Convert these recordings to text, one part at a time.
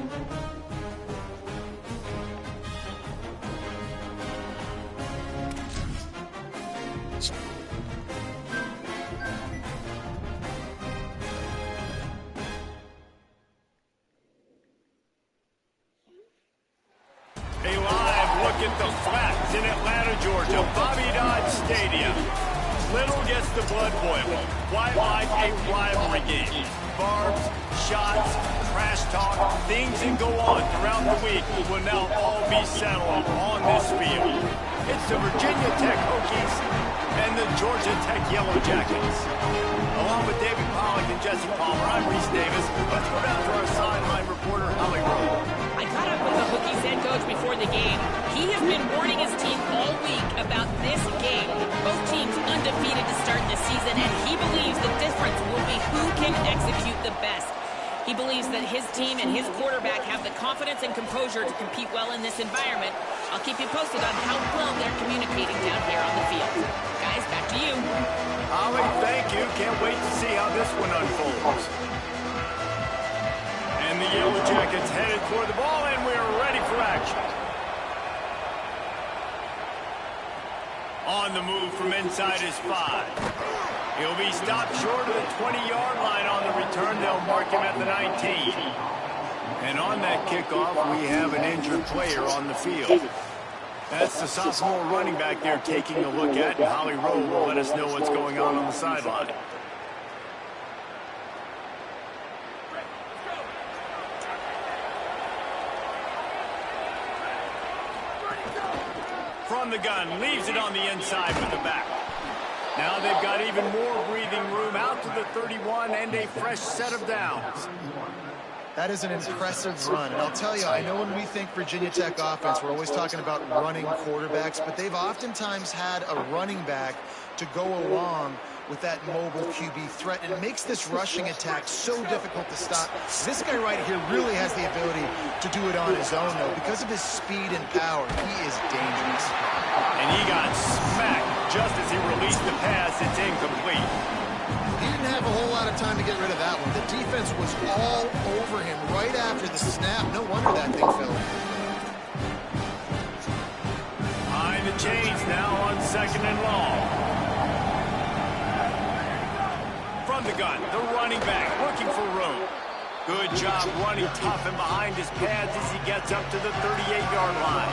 A live look at the Flats in Atlanta, Georgia, Bobby Dodd Stadium. Little gets the blood boiling, quite like a rivalry game. Barbs, shots, trash talk, things that go on throughout the week will now all be settled on this field. It's the Virginia Tech Hokies and the Georgia Tech Yellow Jackets. Along with David Pollack and Jesse Palmer, I'm Reese Davis. Let's go down to our sideline reporter, Holly Rowe. I caught up with the Hokies head coach before the game. He has been warning his team all week about this game. Both teams undefeated to start the season, and he believes the difference will be who can execute the best. He believes that his team and his quarterback have the confidence and composure to compete well in this environment. I'll keep you posted on how well they're communicating down here on the field. Guys, back to you. Holly, thank you. Can't wait to see how this one unfolds. And the Yellow Jackets headed toward the ball, and we're ready for action. On the move from inside his 5. He'll be stopped short of the 20-yard line on the return. They'll mark him at the 19. And on that kickoff, we have an injured player on the field. That's the sophomore running back there taking a look at, and Holly Rowe will let us know what's going on the sideline. From the gun, leaves it on the inside with the back. Now they've got even more breathing room out to the 31 and a fresh set of downs. That is an impressive run. And I'll tell you, I know when we think Virginia Tech offense, we're always talking about running quarterbacks, but they've oftentimes had a running back to go along with that mobile QB threat. And it makes this rushing attack so difficult to stop. This guy right here really has the ability to do it on his own, though. Because of his speed and power, he is dangerous. And he got smacked just as he released the pass. It's incomplete. He didn't have a whole lot of time to get rid of that one. The defense was all over him right after the snap. No wonder that thing fell. Behind the chains now on 2nd and long. From the gun, the running back looking for room. Good job running tough and behind his pads as he gets up to the 38-yard line.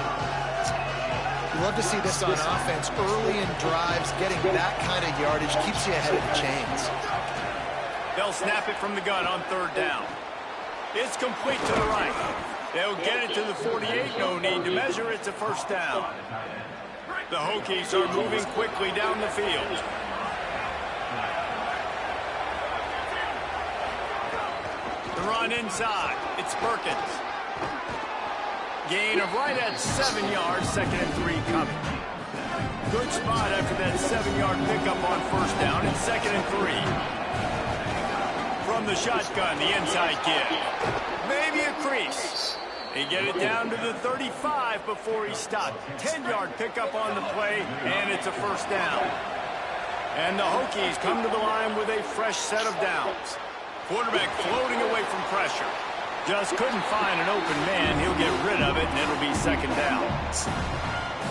You love to see this on offense. Early in drives, getting that kind of yardage keeps you ahead of the chains. They'll snap it from the gun on 3rd down. It's complete to the right. They'll get it to the 48. No need to measure. It's a 1st down. The Hokies are moving quickly down the field. The run inside. It's Perkins. Gain of right at 7 yards, 2nd and 3 coming. Good spot after that 7-yard pickup on 1st down. It's 2nd and 3. From the shotgun, the inside kid. Maybe a crease. They get it down to the 35 before he stopped. 10-yard pickup on the play, and it's a 1st down. And the Hokies come to the line with a fresh set of downs. Quarterback floating away from pressure. Just couldn't find an open man. He'll get rid of it, and it'll be 2nd down.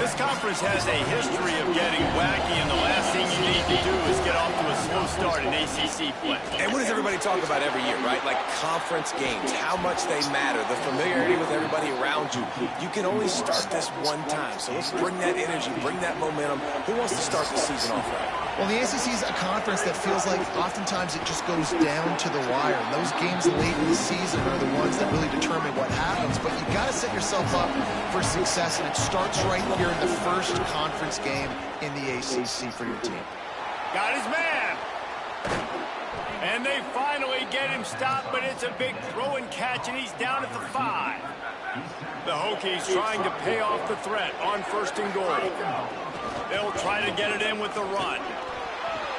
This conference has a history of getting wacky, and the last thing you need to do is get off to a slow start in ACC play. And what does everybody talk about every year, right? Like conference games, how much they matter, the familiarity with everybody around you. You can only start this one time, so let's bring that energy, bring that momentum. Who wants to start the season off right? Well, the ACC is a conference that feels like oftentimes it just goes down to the wire. And those games late in the season are the ones that really determine what happens. But you got to set yourself up for success, and it starts right here in the first conference game in the ACC for your team. Got his man. And they finally get him stopped, but it's a big throw and catch, and he's down at the 5. The Hokies trying to pay off the threat on 1st and goal. They'll try to get it in with the run.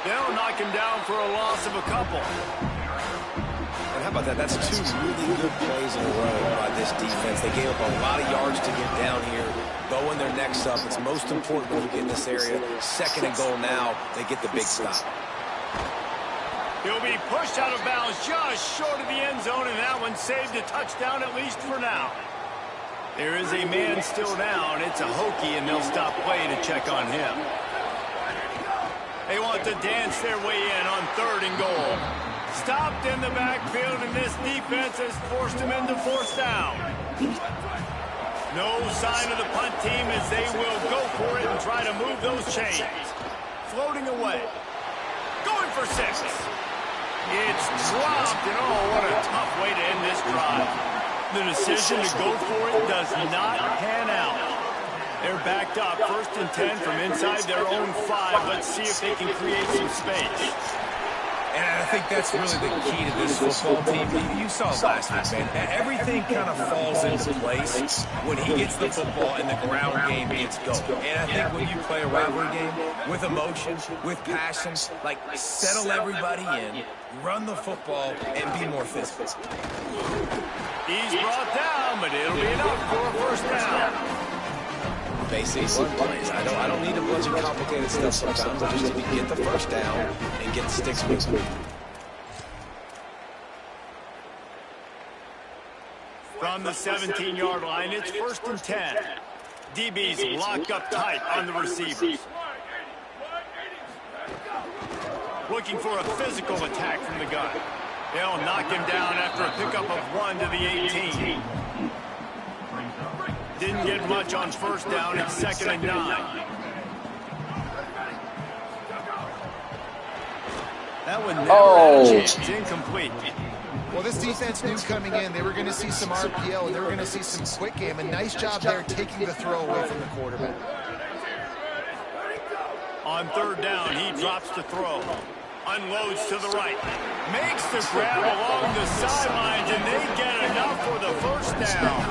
They'll knock him down for a loss of a couple. And how about that? That's 2 really good plays in a row by this defense. They gave up a lot of yards to get down here. Bowing their necks up. It's most important when you get in this area. 2nd and goal now. They get the big stop. He'll be pushed out of bounds just short of the end zone, and that one saved a touchdown at least for now. There is a man still down. It's a Hokie, and they'll stop play to check on him. They want to dance their way in on 3rd and goal. Stopped in the backfield, and this defense has forced him into 4th down. No sign of the punt team as they will go for it and try to move those chains. Floating away. Going for 6. It's dropped, and oh, what a tough way to end this drive. The decision to go for it does not pan out. They're backed up, 1st and 10 from inside their own 5. Let's see if they can create some space. And I think that's really the key to this football team. You saw last week, man. Everything kind of falls into place when he gets the football and the ground game gets going. And I think when you play a rivalry game with emotion, with passion, like settle everybody in, run the football, and be more physical. He's brought down, but it'll be enough for a 1st down. Basic run plays. I don't need a bunch of complicated stuff sometimes. I just need to get the 1st down and get the sticks moving. From the 17-yard line, it's 1st and 10. DB's locked up tight on the receivers. Looking for a physical attack from the gun. They'll knock him down after a pickup of 1 to the 18. Didn't get much on 1st down. It's 2nd and 9. That one never had a chance. Incomplete. Well, this defense knew coming in they were going to see some RPO and they were going to see some quick game. A nice job there taking the throw away from the quarterback. On 3rd down, he drops the throw. Unloads to the right. Makes the grab along the sidelines, and they get enough for the 1st down.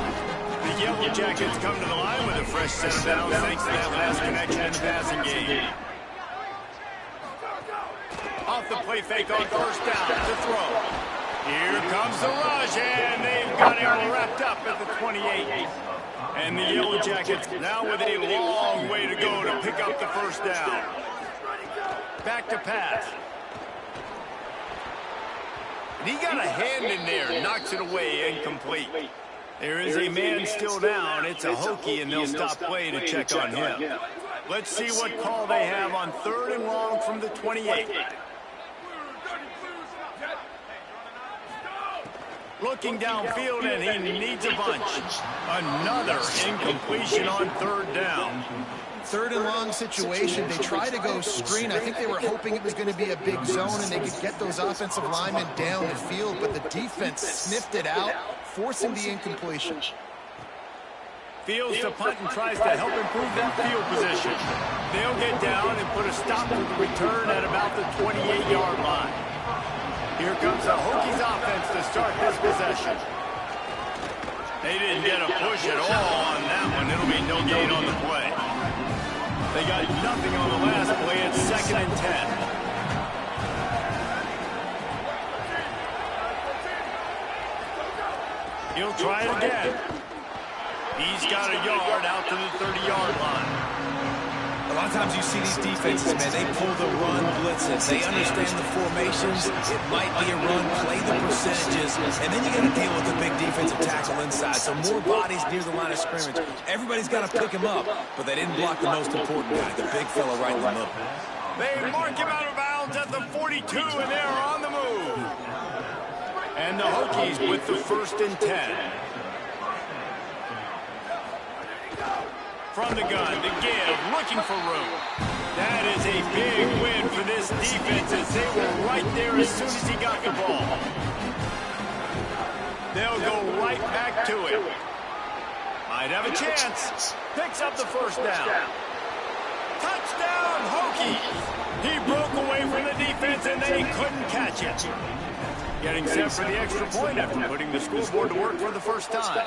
The Yellow Jackets come to the line with a fresh set of downs thanks to that last connection in the passing game. Off the play fake on 1st down to throw. Here comes the rush, and they've got him wrapped up at the 28. And the Yellow Jackets now with a long way to go to pick up the 1st down. Back to pass. And he got a hand in there, knocks it away, incomplete. There is a man still down. It's a Hokie, and they'll stop play to check on him. Let's see what call they have on 3rd and long from the 28. Looking downfield, and he needs a bunch. Another incompletion on 3rd down. 3rd and long situation. They try to go screen. I think they were hoping it was going to be a big zone and they could get those offensive linemen down the field, but the defense sniffed it out, forcing the incompletion. Fields to punt and tries to help improve that field position. They'll get down and put a stop to the return at about the 28-yard line. Here comes the Hokies offense to start this possession. They didn't get a push at all on that one. It'll be no gain on the play. They got nothing on the last play. It's 2nd and 10. He'll try it again. He's got a yard out to the 30-yard line. A lot of times you see these defenses, man, they pull the run blitzes. They understand the formations. It might be a run, play the percentages, and then you got to deal with the big defensive tackle inside. So more bodies near the line of scrimmage. Everybody's got to pick him up, but they didn't block the most important guy, the big fella right in the middle. They mark him out of bounds at the 42, and they're on the move. And the Hokies with the 1st and 10. From the gun, the give, looking for room. That is a big win for this defense as they were right there as soon as he got the ball. They'll go right back to it. Might have a chance. Picks up the 1st down. Touchdown, Hokies! He broke away from the defense and they couldn't catch it. Getting set for the extra point after putting the scoreboard to work for the first time.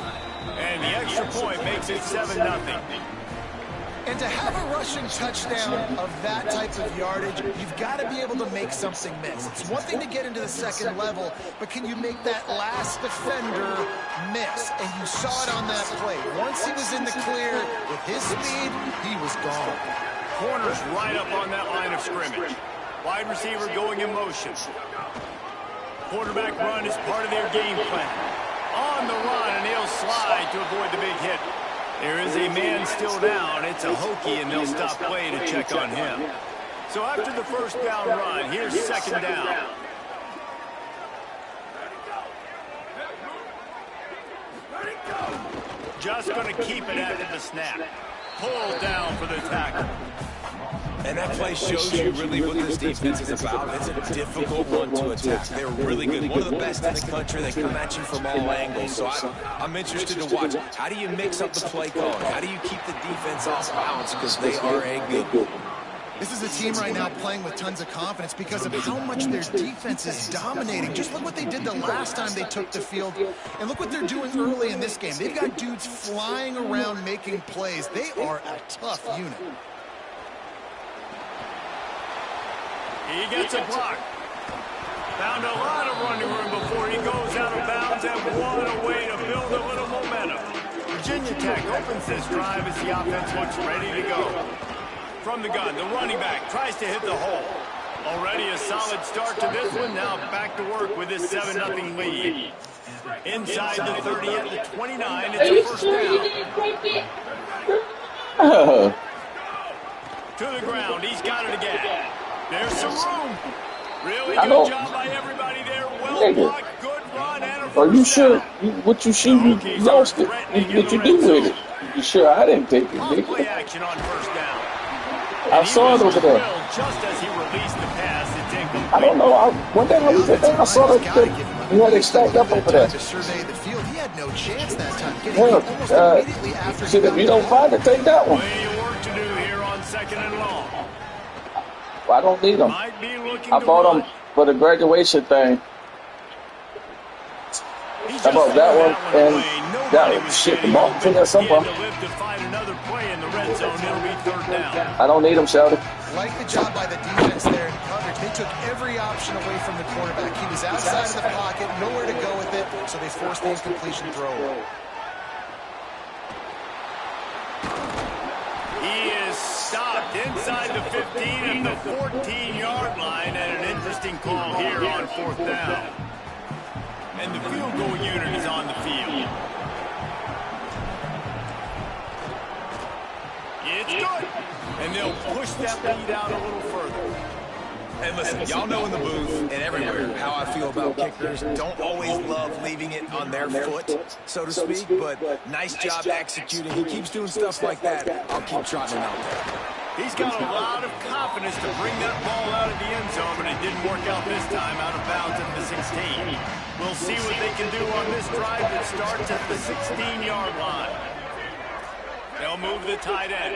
And the extra point makes it 7-0. And to have a rushing touchdown of that type of yardage, you've got to be able to make something miss. It's one thing to get into the second level, but can you make that last defender miss? And you saw it on that play. Once he was in the clear with his speed, he was gone. Corner's right up on that line of scrimmage. Wide receiver going in motion. Quarterback run is part of their game plan. On the run, and he'll slide to avoid the big hit. There is a man still down. It's a Hokie, and they'll stop play to check on him. So after the first down run, here's second down. Just going to keep it after the snap. Pulled down for the tackle. And that play shows you really what this defense is about. It's a difficult one to attack. They're really good. One of the best in the country. They come at you from all angles. So I'm interested to watch. How do you mix up the play calling? How do you keep the defense off balance? Because they are a good. This is a team right now playing with tons of confidence because of how much their defense is dominating. Just look what they did the last time they took the field, and look what they're doing early in this game. They've got dudes flying around making plays. They are a tough unit. He gets a block. Found a lot of running room before he goes out of bounds, and what a way to build a little momentum. Virginia Tech opens this drive as the offense looks ready to go. From the gun, the running back tries to hit the hole. Already a solid start to this one. Now back to work with this 7-0 lead. Inside the 30 at the 29, it's a first down. To the ground, he's got it again. There's some room. Really good job by everybody there. Well blocked, good run, and a first down. Are you sure what you see you lost it? What you do with it? You sure I didn't take it? Play action on first down. I saw it over there. Just as he released the pass, it's incomplete. I don't know. One day I saw that he had it stacked up over there. To survey the field, he had no chance that time. Getting almost immediately after. See, if you don't find it, take that one. Plenty of work to do here on second and long. Well, I don't need them. I bought them for the graduation thing. I bought that one and that one. Shit, the ball in there somewhere. I don't need them, Sheldon. Like the job by the defense there in coverage. They took every option away from the quarterback. He was outside of the pocket, nowhere to go with it, so they forced the incompletion throw. He is stopped inside the 15 and the 14-yard line, and an interesting call here on fourth down. And the field goal unit is on the field. It's good. And they'll push that lead out a little further. And listen, y'all know in the booth and everywhere how I feel about kickers. Don't always love leaving it on their foot, so to speak, but nice job executing. He keeps doing stuff like that. I'll keep trotting him out there. He's got a lot of confidence to bring that ball out of the end zone, but it didn't work out this time, out of bounds at the 16. We'll see what they can do on this drive that starts at the 16-yard line. They'll move the tight end.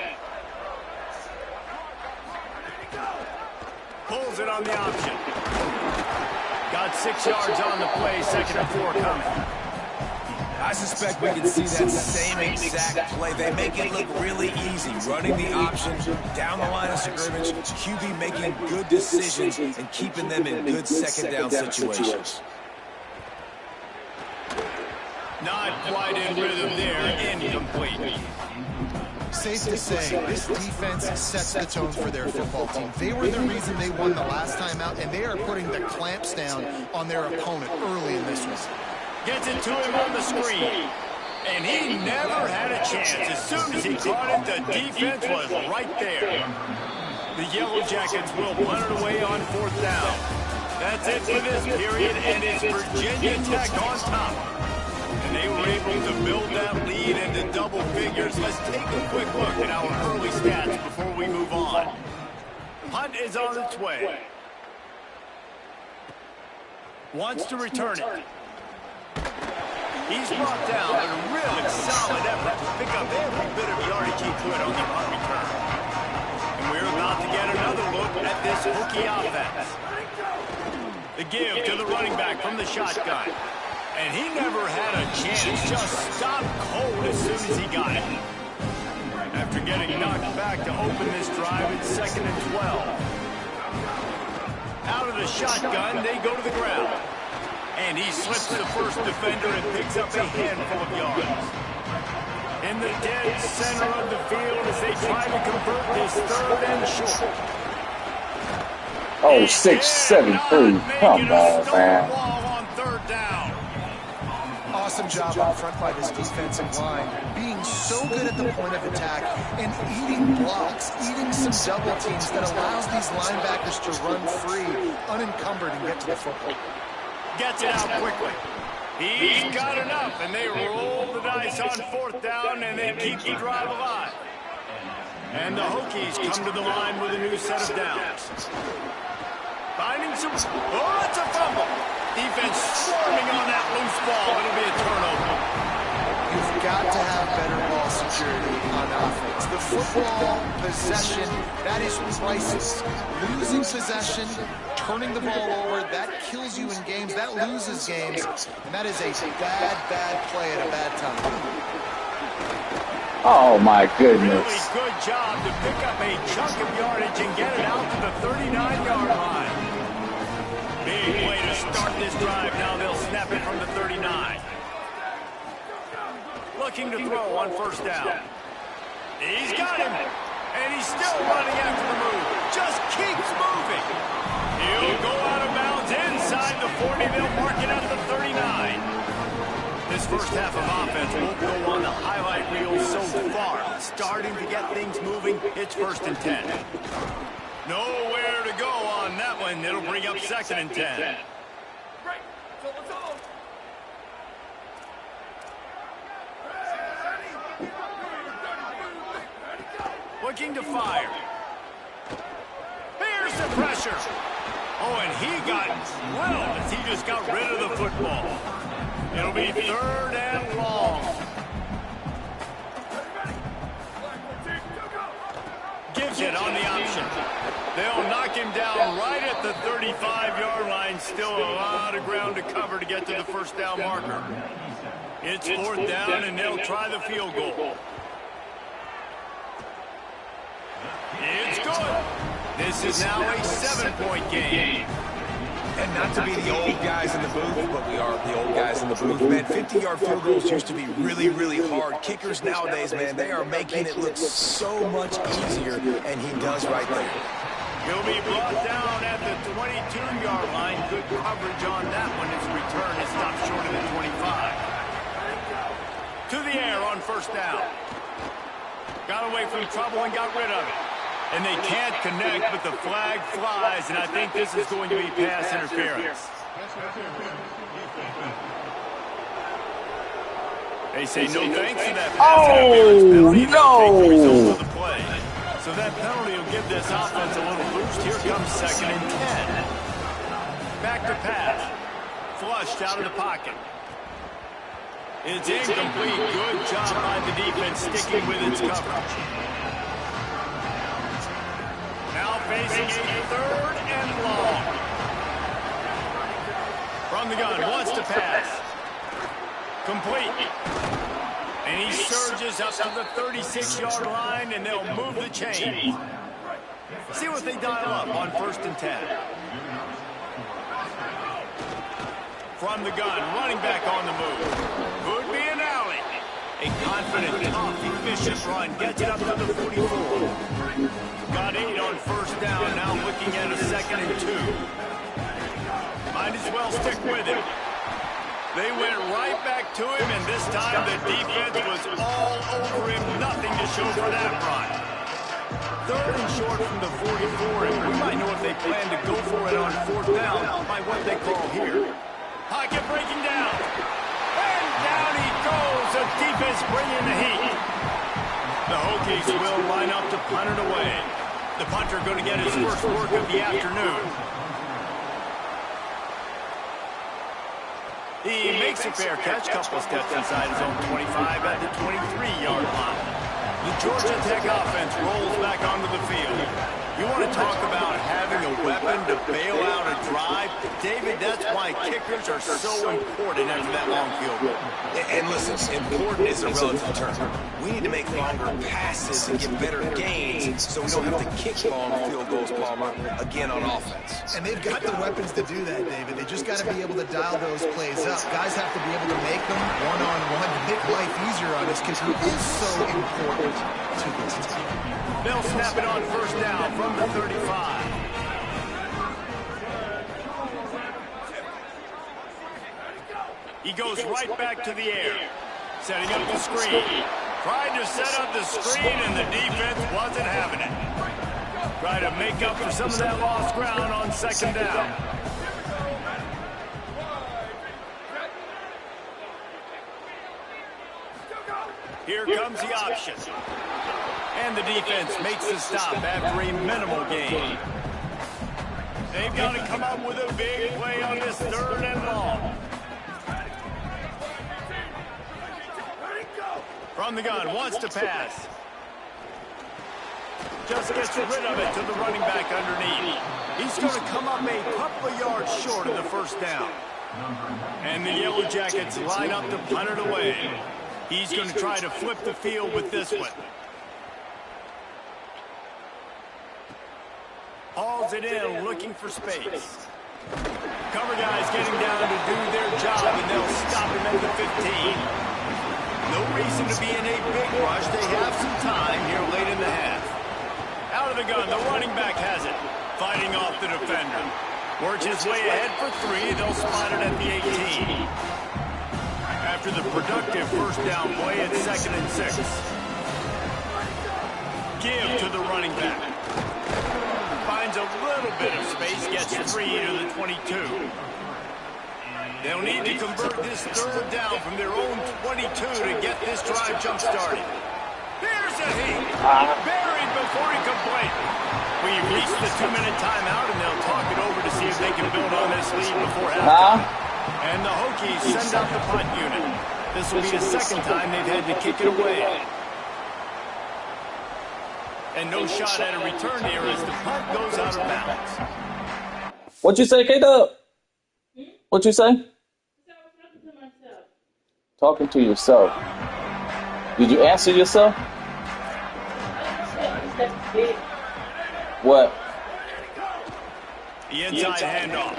Pulls it on the option. Got 6 yards on the play, 2nd and 4 coming. I suspect we can see that same exact play. They make it look really easy, running the option down the line of scrimmage, QB making good decisions and keeping them in good second down situations. Not quite in rhythm there, incomplete. Safe to say, this defense sets the tone for their football team. They were the reason they won the last time out, and they are putting the clamps down on their opponent early in this one. Gets it to him on the screen. And he never had a chance. As soon as he caught it, the defense was right there. The Yellow Jackets will punt it away on fourth down. That's it for this period, and it's Virginia Tech on top. And they were able to build that lead into double figures. Let's take a quick look at our early stats before we move on. Punt is on its way. Wants to return it. He's brought down, but a really solid effort to pick up every bit of yardage he could on the punt return. And we're about to get another look at this Hokie offense. The give to the running back from the shotgun. And he never had a chance, just stopped cold as soon as he got it. After getting knocked back to open this drive, it's 2nd and 12. Out of the shotgun, they go to the ground. And he slips the first defender and picks up a handful of yards. In the dead center of the field as they try to convert this 3rd and short. Oh, 6'7" 3. Come on, man. On third down. Awesome job up front by this defensive line, being so good at the point of attack and eating blocks, eating some double teams that allows these linebackers to run free, unencumbered, and get to the football. Gets it out quickly. He's got enough, and they roll the dice on fourth down, and they keep the drive alive. And the Hokies come to the line with a new set of downs. Finding some... Oh, it's a fumble. Defense swarming on that loose ball. It'll be a turnover. You've got to have better ball security on offense. The football possession, that is priceless. Losing possession, turning the ball over, that kills you in games. That loses games. And that is a bad, bad play at a bad time. Oh, my goodness. Really good job to pick up a chunk of yardage and get it out to the 39-yard line. Big way to start this drive. Now they'll snap it from the 39. Looking to throw on first down. He's got him. And he's still running after the move. Just keeps moving. He'll go out of bounds inside the 40. They'll mark it at the 39. This first half of offense won't go on the highlight reel so far. Starting to get things moving. It's 1st and 10. Nowhere to go on that one. It'll bring up 2nd and 10. Looking to fire. Here's the pressure. Oh, and he got drilled as he just got rid of the football. It'll be 3rd and long. Gives it on the option. They'll knock him down right at the 35-yard line. Still a lot of ground to cover to get to the first down marker. It's 4th down, and they'll try the field goal. It's good. This is now a 7-point game. And not to be the old guys in the booth, but we are the old guys in the booth. Man, 50-yard field goals used to be really, really hard. Kickers nowadays, man, they are making it look so much easier, and he does right there. He'll be brought down at the 22-yard line. Good coverage on that one. His return is stopped short of the 25. To the air on first down. Got away from trouble and got rid of it. And they can't connect, but the flag flies, and I think this is going to be pass interference. They say no thanks to that pass interference penalty. No! Take the result of the play. So that penalty will give this offense a little boost. Here comes 2nd and 10. Back to pass. Flushed out of the pocket. It's incomplete. Good job by the defense sticking with its coverage. Now facing a 3rd and long. From the gun, wants to pass. Complete. And he surges up to the 36-yard line, and they'll move the chain. See what they dial up on 1st and 10. From the gun, running back on the move. Could be an alley. A confident, tough, efficient run gets it up to the 44. Got 8 on first down, now looking at a 2nd and 2. Might as well stick with him. They went right back to him, and this time the defense was all over him. Nothing to show for that run. 3rd and short from the 44, and we might know if they plan to go for it on 4th down by what they call here. Pocket breaking down. And down he goes. The defense bringing the heat. The Hokies will line up to punt it away. The punter going to get his first work of the afternoon. He makes a fair catch, couple steps inside his own 25 at the 23-yard line. The Georgia Tech offense rolls back onto the field. You want to talk about having a weapon to bail out a drive? David, that's why kickers are so important after that long field goal. And listen, important is a relative term. We need to make longer passes and get better gains so we don't have to kick long field goals, Palmer, again on offense. And they've got the weapons to do that, David. They just got to be able to dial those plays up. Guys have to be able to make them one-on-one to make life easier on us because he is so important to this team. They'll snap it on first down from the 35. He goes right back to the air. Setting up the screen. Tried to set up the screen, and the defense wasn't having it. Try to make up for some of that lost ground on second down. Here comes the option. And the defense makes the stop after a minimal gain. They've got to come up with a big play on this 3rd and long. From the gun, wants to pass. Just gets rid of it to the running back underneath. He's going to come up a couple of yards short of the first down. And the Yellow Jackets line up to punt it away. He's going to try to flip the field with this one. Hauls it in, looking for space. Cover guys getting down to do their job, and they'll stop him at the 15. No reason to be in a big rush. They have some time here late in the half. Out of the gun, the running back has it. Fighting off the defender. Works his way ahead for 3. They'll spot it at the 18. After the productive first down play at 2nd and 6. Give to the running back. Finds a little bit of space, gets 3 to the 22. They'll need to convert this 3rd down from their own 22 to get this drive jump-started. Here's a heat. Buried before he can blink. We've reached the 2-minute timeout, and they'll talk it over to see if they can build on this lead before halftime. And the Hokies send out the punt unit. This will be the 2nd time they've had to kick it away. And no shot at a return here as the punt goes out of bounds. What you say, K-Dub? What you say? Talking to yourself. Did you answer yourself? What? The inside handoff.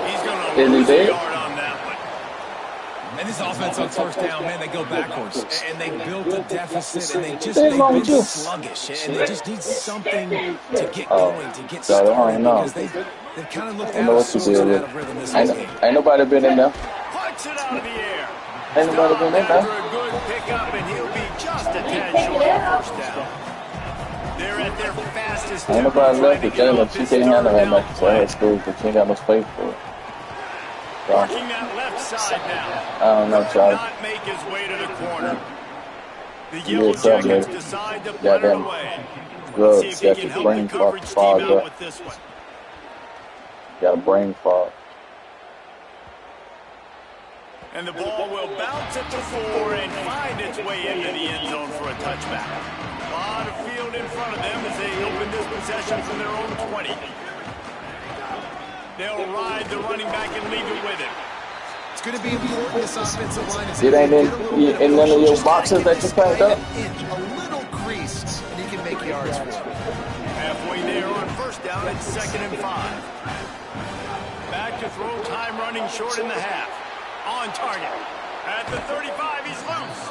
He's going to lose a yard on that one. And this offense on 1st down, man, they go backwards. And they built a deficit, and they've been sluggish. And they just need something to get going, to get started. Because they've kind of looked out of rhythm this whole game. Ain't nobody been in there. Punch it out of the air. Ain't nobody been in there. After a good pickup, and he'll be just a tad short of 1st down. They're at their fastest. Ain't nobody left with Jalen. She can't handle that much for her school because she ain't got no space for it. So, working that left side now. I don't know, Charlie. Not make his way to the corner. The Yellow Jackets decide to punt it away. Drugs, See if he can help the coverage team out with this one. Got a brain fog. And the ball will bounce at the 4 and find its way into the end zone for a touchback. A lot of field in front of them as they open this possession from their own 20. They'll ride the running back and leave it with him. It's going to be important this offensive line. It ain't in none of your boxes that you packed up? A little crease, and he can make yards for it. Halfway there on 1st down at 2nd and 5. Back to throw, time running short in the half. On target. At the 35, he's loose.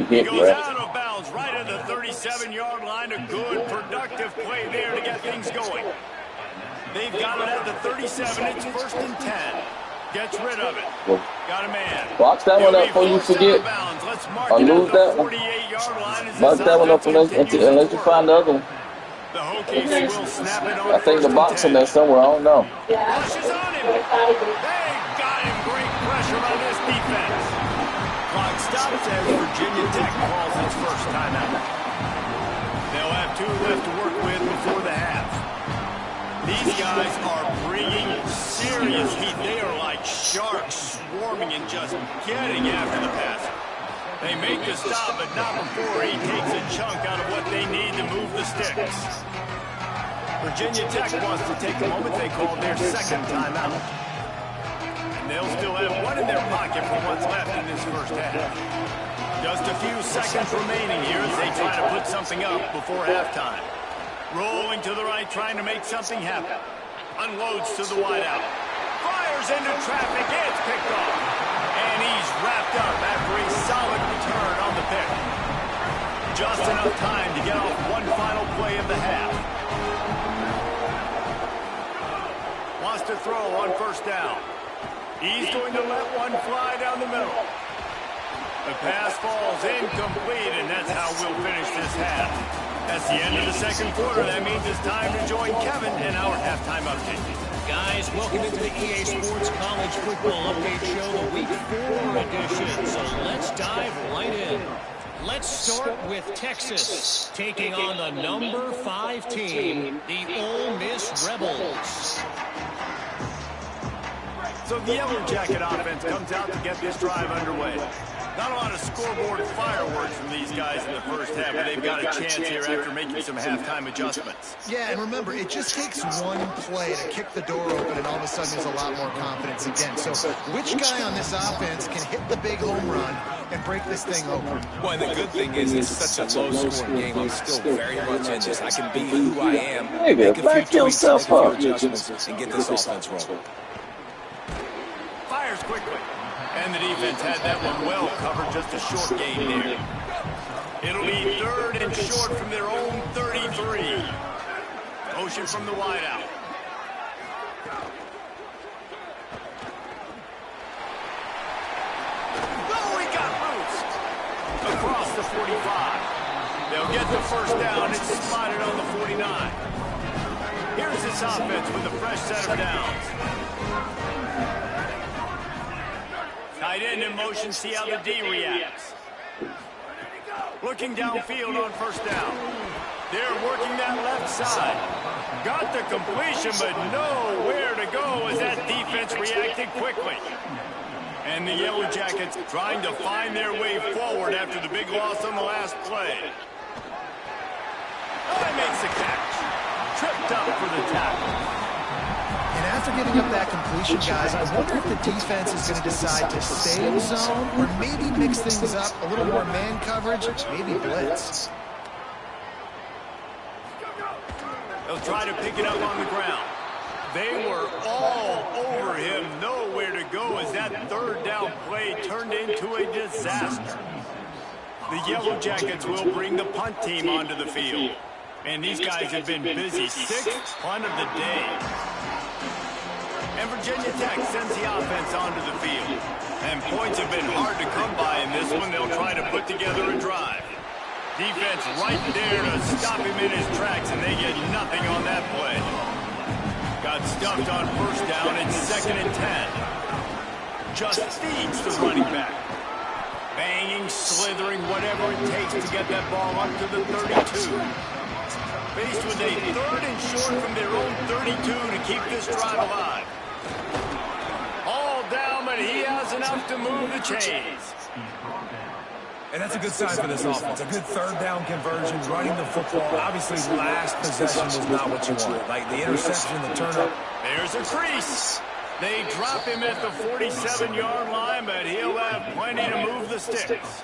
He goes out of bounds right at the 37-yard line. A good, productive play there to get things going. They've got it at the 37. It's 1st and 10. Gets rid of it. Got a man. Box that one up before you forget. Or lose that one. Box that one up unless you find the other one. The Hokies will snap it on. I think the box in there somewhere. I don't know. Rushes on him. They got him. Great pressure on this defense. Clock stops as Virginia Tech calls its first timeout. They'll have 2 left to work with before the half. These guys are bringing serious heat. They are like sharks swarming and just getting after the passer. They make the stop, but not before he takes a chunk out of what they need to move the sticks. Virginia Tech wants to take a moment. They call their 2nd timeout. And they'll still have 1 in their pocket for what's left in this first half. Just a few seconds remaining here as they try to put something up before halftime. Rolling to the right, trying to make something happen. Unloads to the wideout. Fires into traffic. It's picked off. And he's wrapped up after a solid return on the pick. Just enough time to get off one final play of the half. Wants to throw on 1st down. He's going to let one fly down the middle. The pass falls incomplete, and that's how we'll finish this half. That's the end of the second quarter. That means it's time to join Kevin in our halftime update. Guys, welcome into the EA Sports College Football Update Show, the Week 4 edition. So let's dive right in. Let's start with Texas, taking on the number 5 team, the Ole Miss Rebels. So the Yellow Jacket offense comes out to get this drive underway. Not a lot of scoreboard fireworks from these guys in the first half, but they've got a chance here after making some halftime adjustments. Yeah, and remember, it just takes one play to kick the door open, and all of a sudden there's a lot more confidence again. So which guy on this offense can hit the big home run and break this thing open? Well, and the good thing is it's such a low-scoring game. I'm still very much in this. I can be who I am, make a few tweaks, make a few adjustments, and get this offense rolling. Fires quickly. And the defense had that one well covered, just a short gain there. It'll be 3rd and short from their own 33. Motion from the wideout. Oh, he got loose. Across the 45. They'll get the first down. It's spotted on the 49. Here's this offense with a fresh set of downs. Tight end in motion, see how the D reacts. Looking downfield on first down. They're working that left side. Got the completion, but nowhere to go as that defense reacted quickly. And the Yellow Jackets trying to find their way forward after the big loss on the last play. Oh, he makes the catch. Tripped up for the tackle. And after giving up that completion, guys, I wonder if the defense is going to decide to stay in zone or maybe mix things up, a little more man coverage, maybe blitz. They'll try to pick it up on the ground. They were all over him, nowhere to go as that 3rd down play turned into a disaster. The Yellow Jackets will bring the punt team onto the field. And these guys have been busy. 6th punt of the day. And Virginia Tech sends the offense onto the field. And points have been hard to come by in this one. They'll try to put together a drive. Defense right there to stop him in his tracks, and they get nothing on that play. Got stuffed on first down. It's 2nd and 10. Just feeds the running back. Banging, slithering, whatever it takes to get that ball up to the 32. Faced with a 3rd and short from their own 32 to keep this drive alive. All down, but he has enough to move the chains. And that's a good sign for this offense. A good 3rd down conversion, running the football. Obviously, last possession was not what you wanted. Like the interception, the turnover. There's a crease. They drop him at the 47-yard line, but he'll have plenty to move the sticks.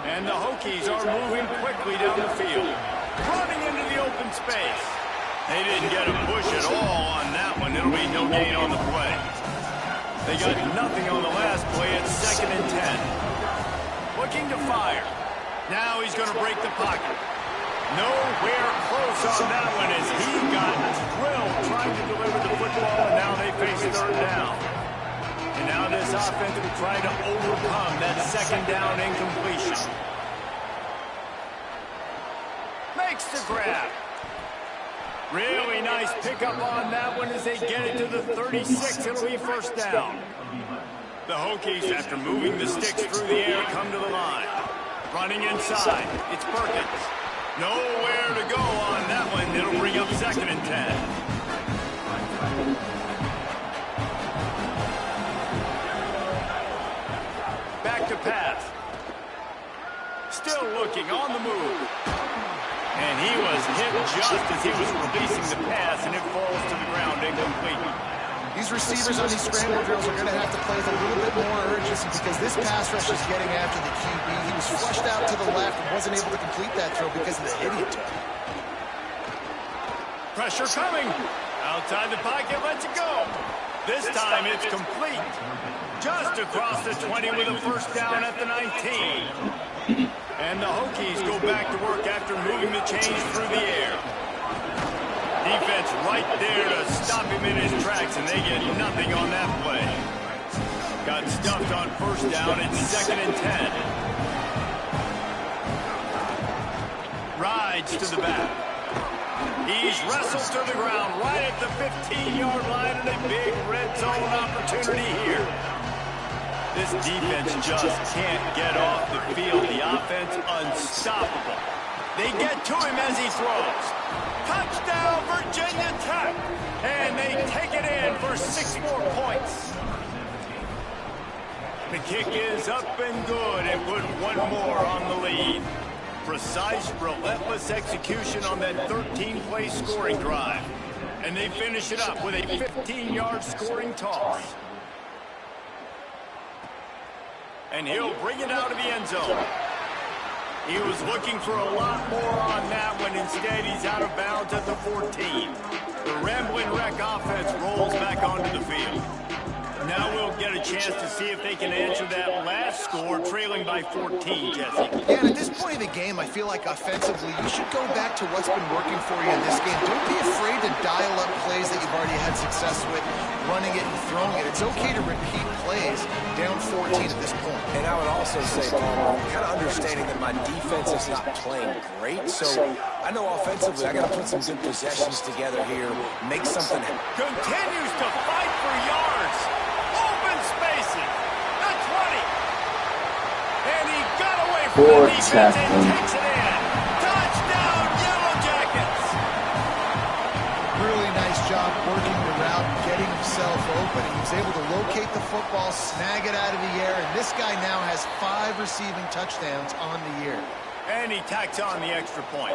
And the Hokies are moving quickly down the field. Running into the open space. They didn't get a push at all on that one. It'll be no gain on the play. They got nothing on the last play. It's 2nd and 10. Looking to fire. Now he's going to break the pocket. Nowhere close on that one as he got drilled trying to deliver the football, and now they face 3rd down. And now this offense will try to overcome that 2nd down incompletion. Makes the grab. Really nice pickup on that one as they get it to the 36. It'll be first down. The Hokies, after moving the sticks through the air, come to the line. Running inside. It's Perkins. Nowhere to go on that one. It'll bring up 2nd and 10. Back to pass. Still looking on the move. And he was hit just as he was releasing the pass, and it falls to the ground incomplete. These receivers on these scramble drills are going to have to play with a little bit more urgency because this pass rush is getting after the QB. He was flushed out to the left and wasn't able to complete that throw because of the hit he took. Pressure coming. Outside the pocket, lets it go. This time it's complete. Just across the 20 with a first down at the 19. And the Hokies go back to work after moving the chains through the air. Defense right there to stop him in his tracks, and they get nothing on that play. Got stuffed on first down. It's 2nd and 10. Rides to the back. He's wrestled to the ground right at the 15-yard line and a big red zone opportunity here. This defense just can't get off the field. The offense unstoppable. They get to him as he throws. Touchdown, Virginia Tech. And they take it in for 6 more points. The kick is up and good and put one more on the lead. Precise, relentless execution on that 13-play scoring drive. And they finish it up with a 15-yard scoring toss. And he'll bring it out of the end zone. He was looking for a lot more on that one. Instead, he's out of bounds at the 14. The Ramblin' Wreck offense rolls back onto the field. Now we'll get a chance to see if they can answer that last score, trailing by 14, Jesse. Yeah, and at this point of the game, I feel like offensively, you should go back to what's been working for you in this game. Don't be afraid to dial up plays that you've already had success with, running it and throwing it. It's okay to repeat plays down 14 at this point. And I would also say, Paul, kind of understanding that my defense is not playing great, so I know offensively I got to put some good possessions together here, make something happen. Continues to fight for yards. Open spaces. The 20. And he got away from the defense and takes it in. Touchdown, Yellow Jackets. Really nice job working the route, getting himself open. He was able to locate the football, snag it out of the air, and this guy now has 5 receiving touchdowns on the year. And he tacks on the extra point.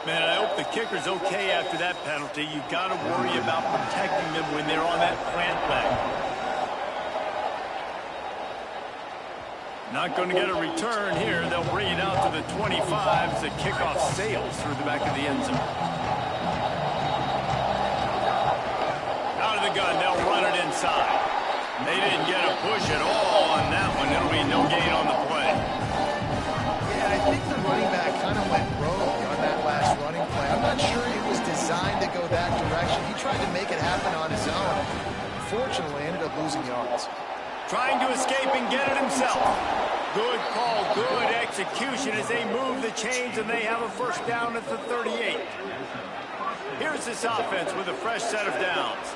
Man, I hope the kicker's okay after that penalty. You've got to worry about protecting them when they're on that plant leg. Not going to get a return here. They'll bring it out to the 25 as the kickoff sails through the back of the end zone. Out of the gun, they'll run it inside. They didn't get a push at all on that one. It'll be no gain on the play. Yeah, I think the running back kind of went rogue on that last running play. I'm not sure it was designed to go that direction. He tried to make it happen on his own. Unfortunately, ended up losing yards. Trying to escape and get it himself. Good call, good execution as they move the chains and they have a first down at the 38. Here's this offense with a fresh set of downs.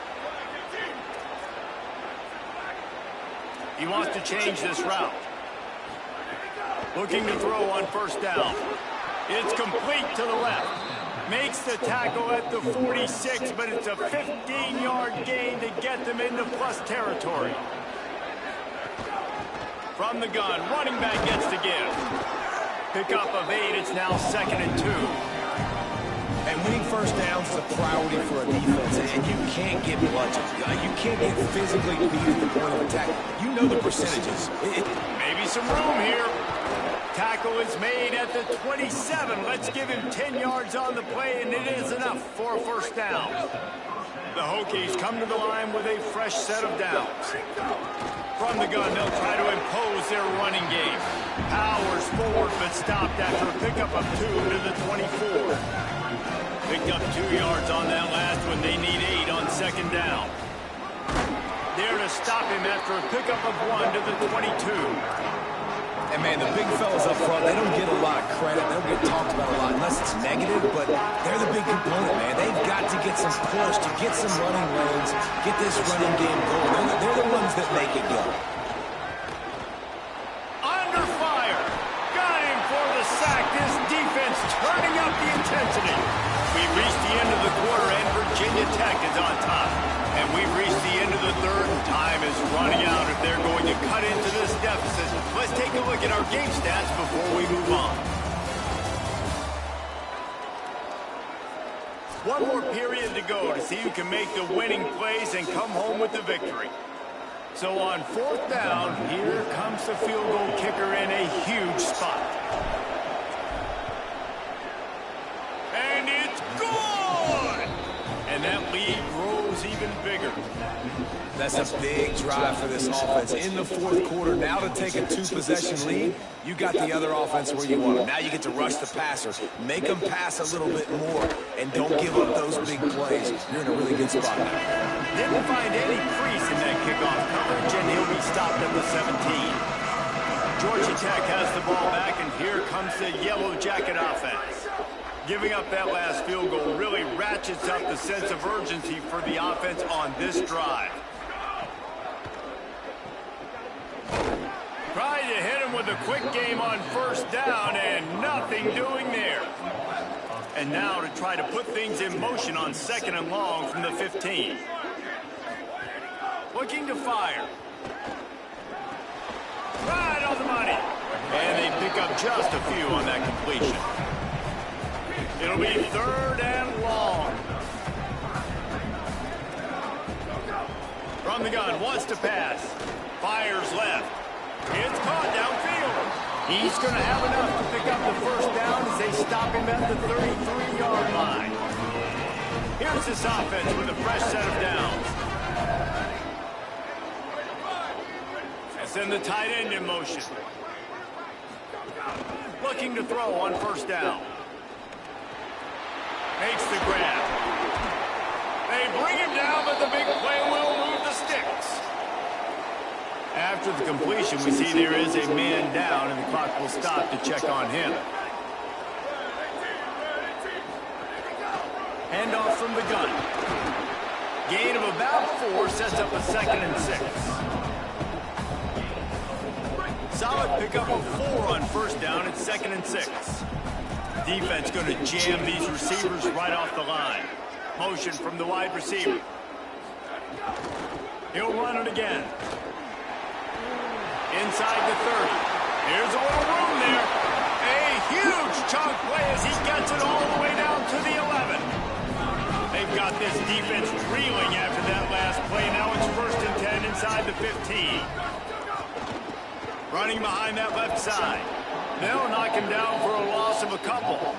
He wants to change this route. Looking to throw on first down. It's complete to the left. Makes the tackle at the 46, but it's a 15-yard gain to get them into plus territory. From the gun, running back gets the give. Pickup of 8, it's now 2nd and 2. And winning first downs is a priority for a defense, and you can't get bludgeoned. You can't get physically beat at the point of attack. You know the percentages. Maybe some room here. Tackle is made at the 27. Let's give him 10 yards on the play, and it is enough for a first down. The Hokies come to the line with a fresh set of downs. From the gun, they'll try to impose their running game. Powers forward, but stopped after a pickup of 2 to the 24. Picked up 2 yards on that last one. They need 8 on second down. There to stop him after a pickup of 1 to the 22. And, man, the big fellas up front, they don't get a lot of credit. They don't get talked about a lot unless it's negative, but they're the big component, man. They've got to get some push, to get some running lanes, get this running game going. They're the ones that make it go. Under fire. Got him for the sack. This defense turning up the intensity. We've reached the end of the quarter, and Virginia Tech is on top. And we've reached the end of the third, and time is running out if they're going to cut into this deficit. Let's take a look at our game stats before we move on. One more period to go to see who can make the winning plays and come home with the victory. So on fourth down, here comes the field goal kicker in a huge spot. And it's good! And that lead grows even bigger. That's a big drive for this offense. In the fourth quarter, now to take a 2-possession lead, you got the other offense where you want them. Now you get to rush the passer, make them pass a little bit more, and don't give up those big plays. You're in a really good spot now. Didn't find any crease in that kickoff coverage, and he'll be stopped at the 17. Georgia Tech has the ball back, and here comes the Yellow Jacket offense. Giving up that last field goal really ratchets up the sense of urgency for the offense on this drive. Trying to hit him with a quick game on first down, and nothing doing there. And now to try to put things in motion on 2nd and long from the 15. Looking to fire. Right on the money. And they pick up just a few on that completion. It'll be 3rd and long. From the gun, wants to pass. Fires left. It's caught downfield. He's going to have enough to pick up the first down as they stop him at the 33-yard line. Here's this offense with a fresh set of downs. And send the tight end in motion. Looking to throw on first down. Makes the grab. They bring him down, but the big play will move the sticks. After the completion, we see there is a man down, and the clock will stop to check on him. Handoff from the gun. Gain of about 4 sets up a 2nd and 6. Solid pickup of 4 on first down at 2nd and 6. Defense going to jam these receivers right off the line. Motion from the wide receiver. He'll run it again. Inside the 30. Here's a little room there. A huge chunk play as he gets it all the way down to the 11. They've got this defense reeling after that last play. Now it's 1st and 10 inside the 15. Running behind that left side. They'll knock him down for a loss of a couple.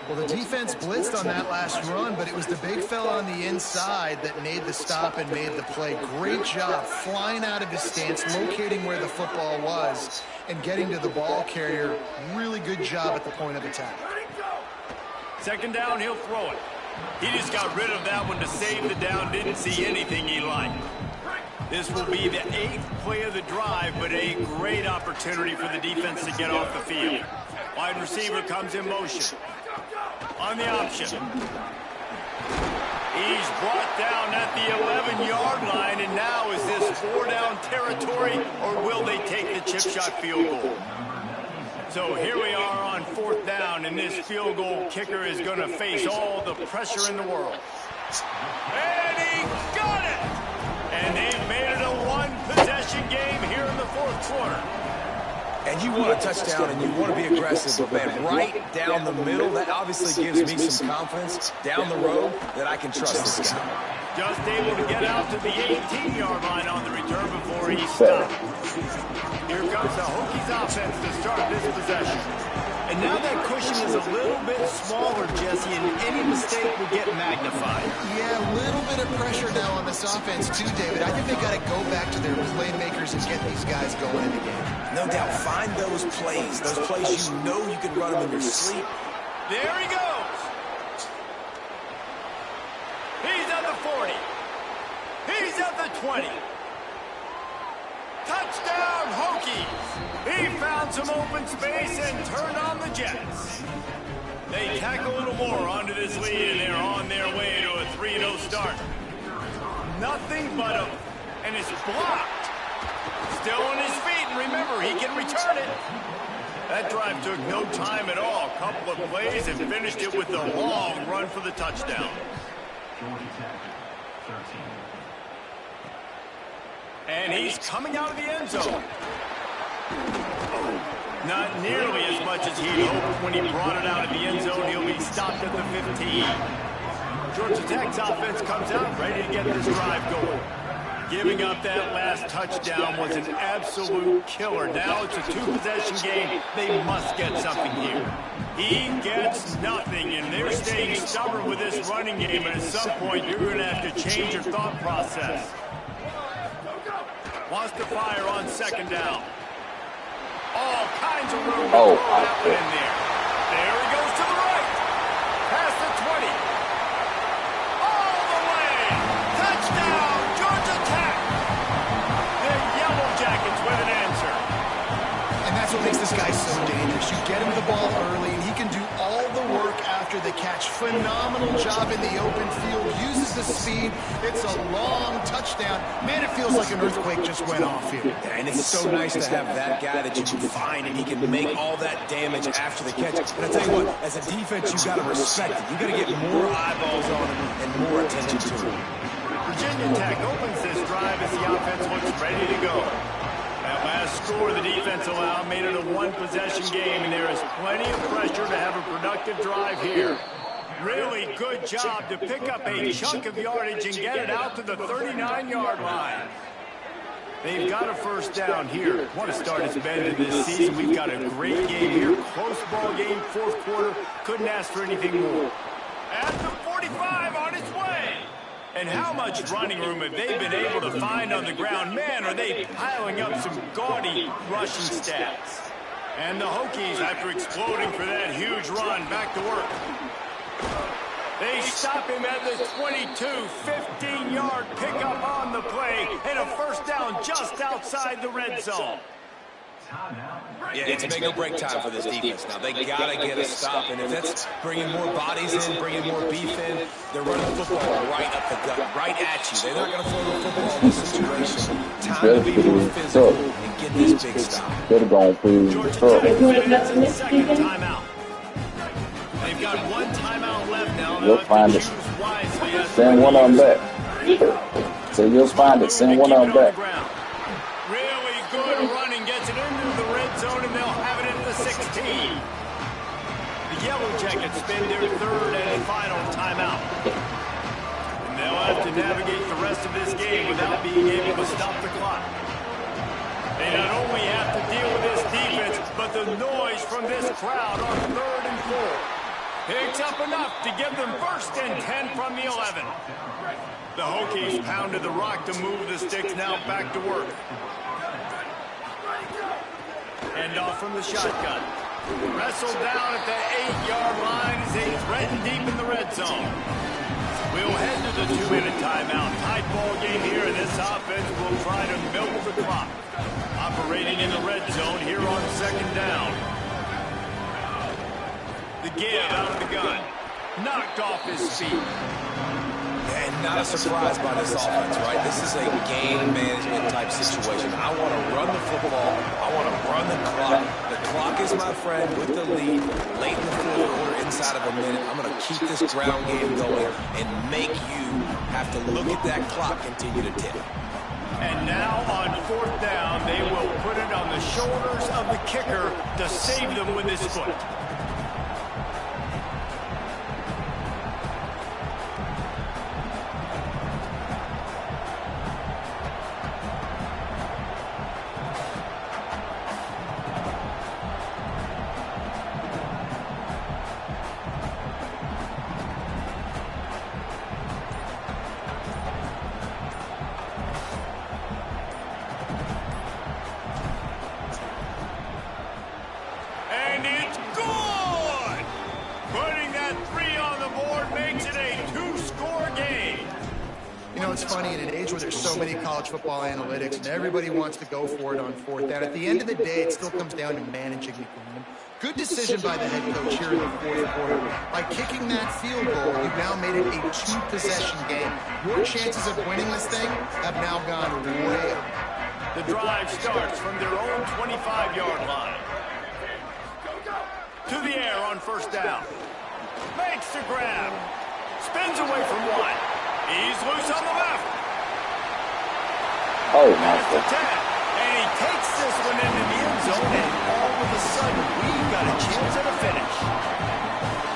Well, the defense blitzed on that last run, but it was the big fella on the inside that made the stop and made the play. Great job flying out of his stance, locating where the football was, and getting to the ball carrier. Really good job at the point of attack. 2nd down, he'll throw it. He just got rid of that one to save the down. Didn't see anything he liked. This will be the 8th play of the drive, but a great opportunity for the defense to get off the field. Wide receiver comes in motion. On the option. He's brought down at the 11-yard line, and now is this 4-down territory, or will they take the chip shot field goal? So here we are on 4th down, and this field goal kicker is going to face all the pressure in the world. And he got it! And they've made it a 1-possession game here in the 4th quarter. And you want a touchdown and you want to be aggressive, but man, right down the middle, that obviously gives me some confidence down the road that I can trust this guy. Just able to get out to the 18-yard line on the return before he stopped. Here comes the Hokies offense to start this possession. And now that cushion is a little bit smaller, Jesse, and any mistake will get magnified. Yeah, a little bit of pressure now on this offense too, David. I think they got to go back to their playmakers and get these guys going in the game. No doubt, find those plays you know you can run them in your sleep. There he goes. He's at the 40. He's at the 20. Touchdown, Hokies! He found some open space and turned on the Jets. They tack a little more onto this lead, and they're on their way to a 3-0 start. Nothing but a... and it's blocked. Still on his feet, and remember, he can return it. That drive took no time at all. A couple of plays and finished it with a long run for the touchdown. And he's coming out of the end zone. Not nearly as much as he'd hoped when he brought it out of the end zone. He'll be stopped at the 15. Georgia Tech's offense comes out ready to get this drive going. Giving up that last touchdown was an absolute killer. Now it's a 2-possession game. They must get something here. He gets nothing, and they're staying stubborn with this running game, and at some point you're going to have to change your thought process. Wants to fire on second down. All kinds of room to Oh, throw that one in there. There he goes to the right. Past the 20. All the way. Touchdown, Georgia Tech. The Yellow Jackets with an answer. And that's what makes this guy so dangerous. You get him the ball early, and he can do all the work after the catch. Phenomenal job in the open field. Uses the speed. It's a long touchdown. Man, it feels like an earthquake just went off here. And it's so nice to have that guy that you can find, and he can make all that damage after the catch. But I tell you what, as a defense, you got to respect it. You got to get more eyeballs on him and more attention to him. Virginia Tech opens this drive as the offense looks ready to go. That last score the defense allowed made it a one-possession game, and there is plenty of pressure to have a productive drive here. Really good job to pick up a chunk of yardage and get it out to the 39-yard line. They've got a first down here. What a start it's been to this season. We've got a great game here. Close ball game, fourth quarter. Couldn't ask for anything more. At the 45 on its way. And how much running room have they been able to find on the ground? Man, are they piling up some gaudy rushing stats. And the Hokies, after exploding for that huge run, back to work. They stop him at the 22, 15-yard pickup on the play, and a first down just outside the red zone. Yeah, it's make or break time for this defense. Now, they got to get a stop, and if that's bringing more bodies in, bringing more beef in, they're running the football right up the gut, right at you. They're not going to throw the football in this situation. Time to be more physical and get this big stop. Better go on, please. Georgia Tech minutes second timeout. They've got one timeout left now. You'll find it. Send one of them back. So you'll find it. Send one of them back. Really good running. Gets it into the red zone, and they'll have it at the 16. The Yellow Jackets spend their third and final timeout. And they'll have to navigate the rest of this game without being able to stop the clock. They not only have to deal with this defense, but the noise from this crowd on third and 4. Picks up enough to give them first and 10 from the 11. The Hokies pounded the rock to move the sticks, now back to work. End off from the shotgun. Wrestled down at the 8-yard line as they threaten deep in the red zone. We'll head to the 2-minute timeout. Tight ball game here, and this offense will try to milk the clock. Operating in the red zone here on second down. The give out of the gun. Knocked off his feet. And not a surprise by this offense, right? This is a game management type situation. I want to run the football. I want to run the clock. The clock is my friend with the lead. Late in the fourth quarter, inside of a minute, I'm going to keep this ground game going and make you have to look at that clock continue to tick. And now on fourth down, they will put it on the shoulders of the kicker to save them with his foot. Football analytics, and everybody wants to go for it on fourth down. At the end of the day, it still comes down to managing the game. Good decision by the head coach here in the fourth quarter. By kicking that field goal, you've now made it a two-possession game. Your chances of winning this thing have now gone way up. The drive starts from their own 25-yard line. To the air on first down. Makes the grab. Spins away from one. He's loose on the left. Oh, my God. And he takes this one into the end zone, and all of a sudden, we've got a chance at a finish.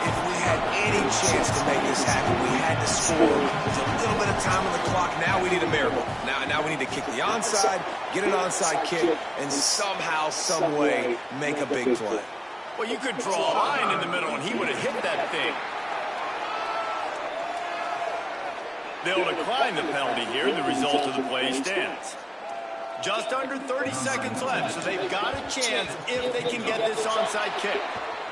If we had any chance to make this happen, we had to score. There's a little bit of time on the clock. Now we need a miracle. Now we need to kick the onside, get an onside kick, and somehow, some way, make a big play. Well, you could draw a line in the middle, and he would have hit that thing. They'll decline the penalty here. The result of the play stands. Just under 30 seconds left, so they've got a chance if they can get this onside kick.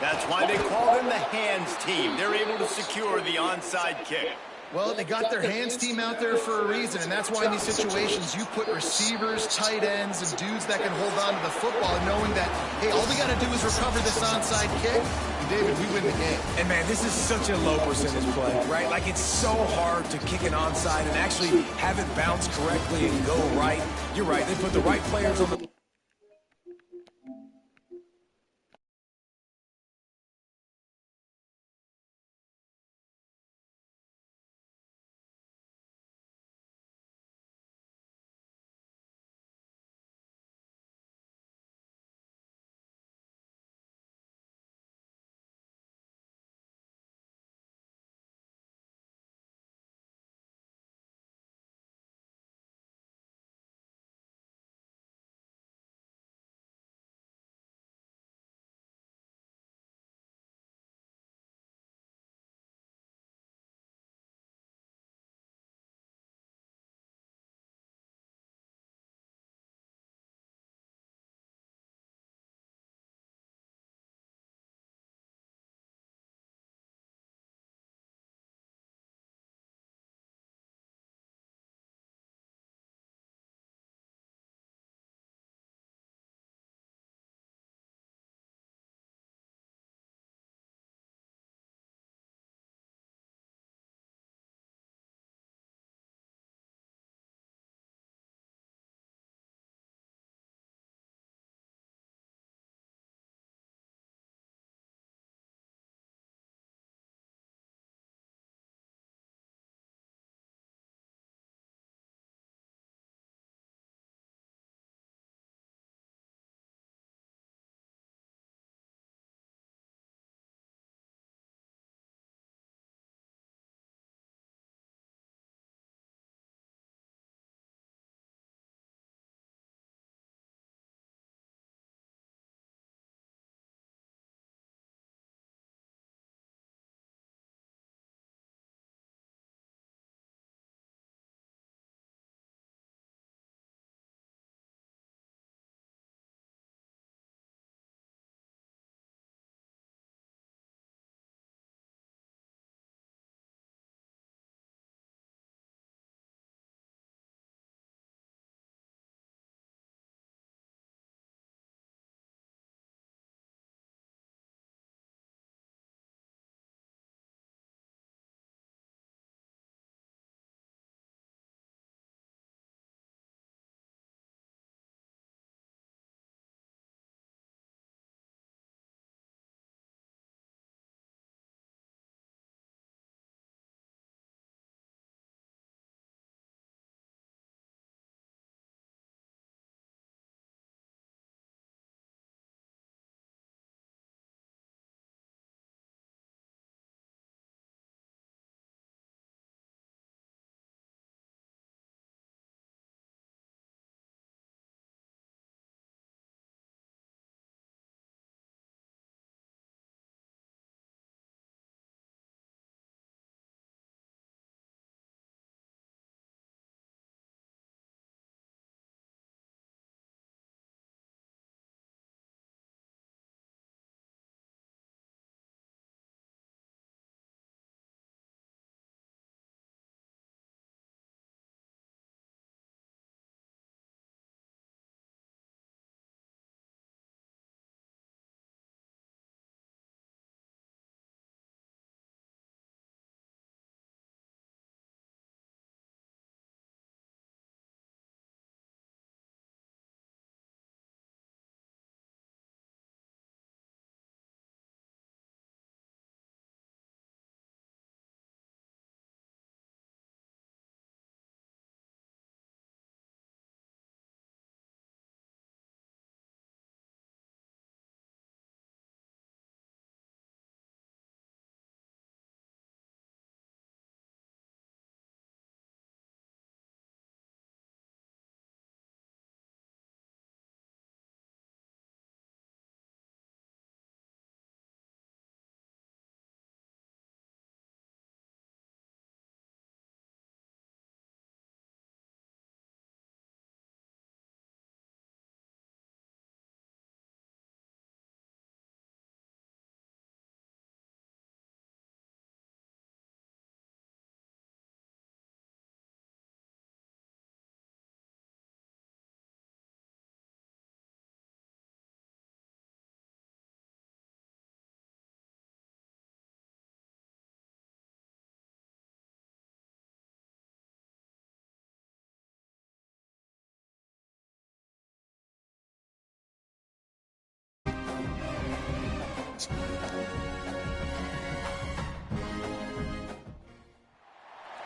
That's why they call them the hands team. They're able to secure the onside kick. Well, they got their hands team out there for a reason, and that's why in these situations you put receivers, tight ends, and dudes that can hold on to the football, and knowing that, hey, all we got to do is recover this onside kick, and David, we win the game. And, man, this is such a low percentage play, right? Like, it's so hard to kick an onside and actually have it bounce correctly and go right. You're right. They put the right players on the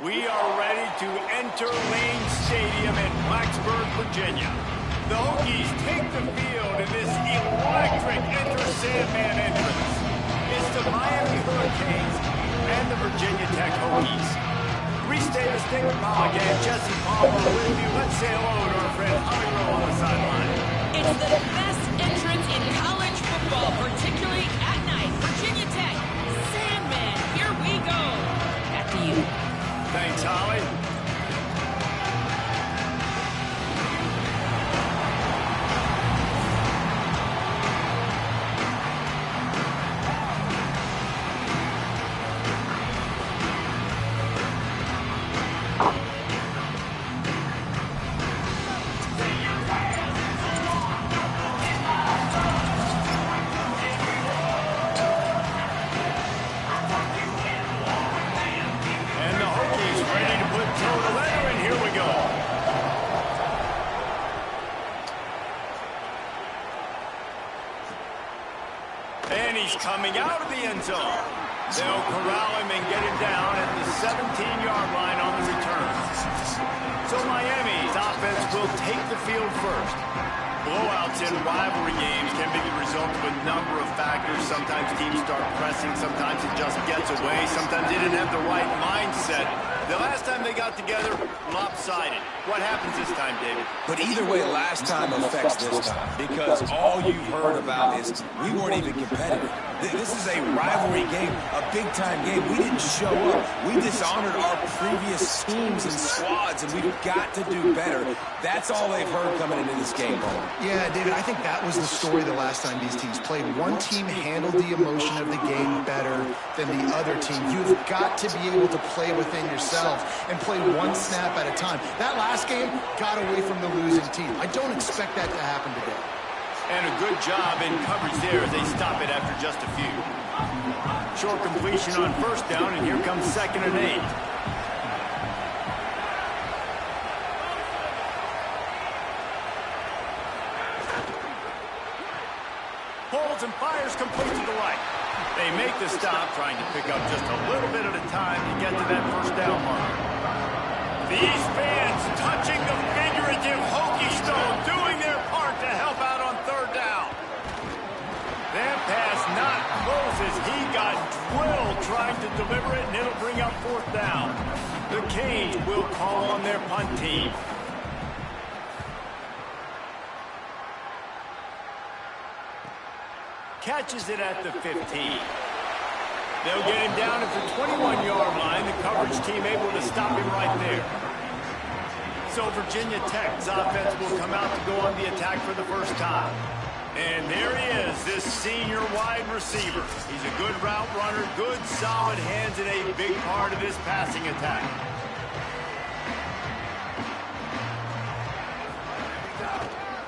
We are ready to enter Lane Stadium in Blacksburg, Virginia. The Hokies take the field in this electric Enter Sandman entrance. It's the Miami Hurricanes and the Virginia Tech Hokies. Reese Davis, David Pollock, and Jesse Palmer with you. Let's say hello to our friend Jairo on the sideline. It's the best entrance in college football, particularly at night. Virginia Tech, Sandman, here we go. Back to you. Thanks, Holly. And he's coming out of the end zone. They'll corral him and get him down at the 17-yard line on the return. So Miami's offense will take the field first. Blowouts in rivalry games can be the result of a number of factors. Sometimes teams start pressing. Sometimes it just gets away. Sometimes they didn't have the right mindset. The last time they got together, lopsided. What happens this time, David? But either way, last time affects this time, because all you've heard about is we weren't even competitive. This is a rivalry game, a big-time game. We didn't show up. We dishonored our previous teams and squads, and we've got to do better. That's all they've heard coming into this game, Bowman. Yeah, David, I think that was the story the last time these teams played. One team handled the emotion of the game better than the other team. You've got to be able to play within yourself and play one snap at a time. That last game got away from the losing team. I don't expect that to happen today. And a good job in coverage there as they stop it after just a few. Short completion on first down, and here comes 2nd and 8. Holds and fires complete to the right. They make the stop, trying to pick up just a little bit at a time to get to that first down mark. These fans touching the figurative Hokie stone, doing their part to help out on 3rd down. That pass not close as he got drilled trying to deliver it, and it'll bring up 4th down. The Canes will call on their punt team. Catches it at the 15. They'll get him down at the 21-yard line. The coverage team able to stop him right there. So Virginia Tech's offense will come out to go on the attack for the first time. And there he is, this senior wide receiver. He's a good route runner, good solid hands, and a big part of this passing attack.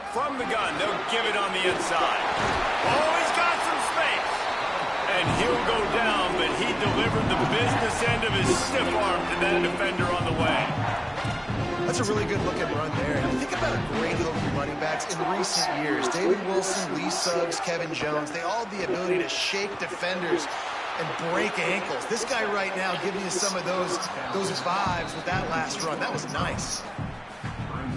From the gun, they'll give it on the inside. Oh, he's got some space. And he'll go down, but he delivered the business end of his stiff arm to that defender on the way. That's a really good looking run there. And think about a great Hokie running backs in recent years. David Wilson, Lee Suggs, Kevin Jones, they all have the ability to shake defenders and break ankles. This guy right now giving you some of those vibes with that last run. That was nice.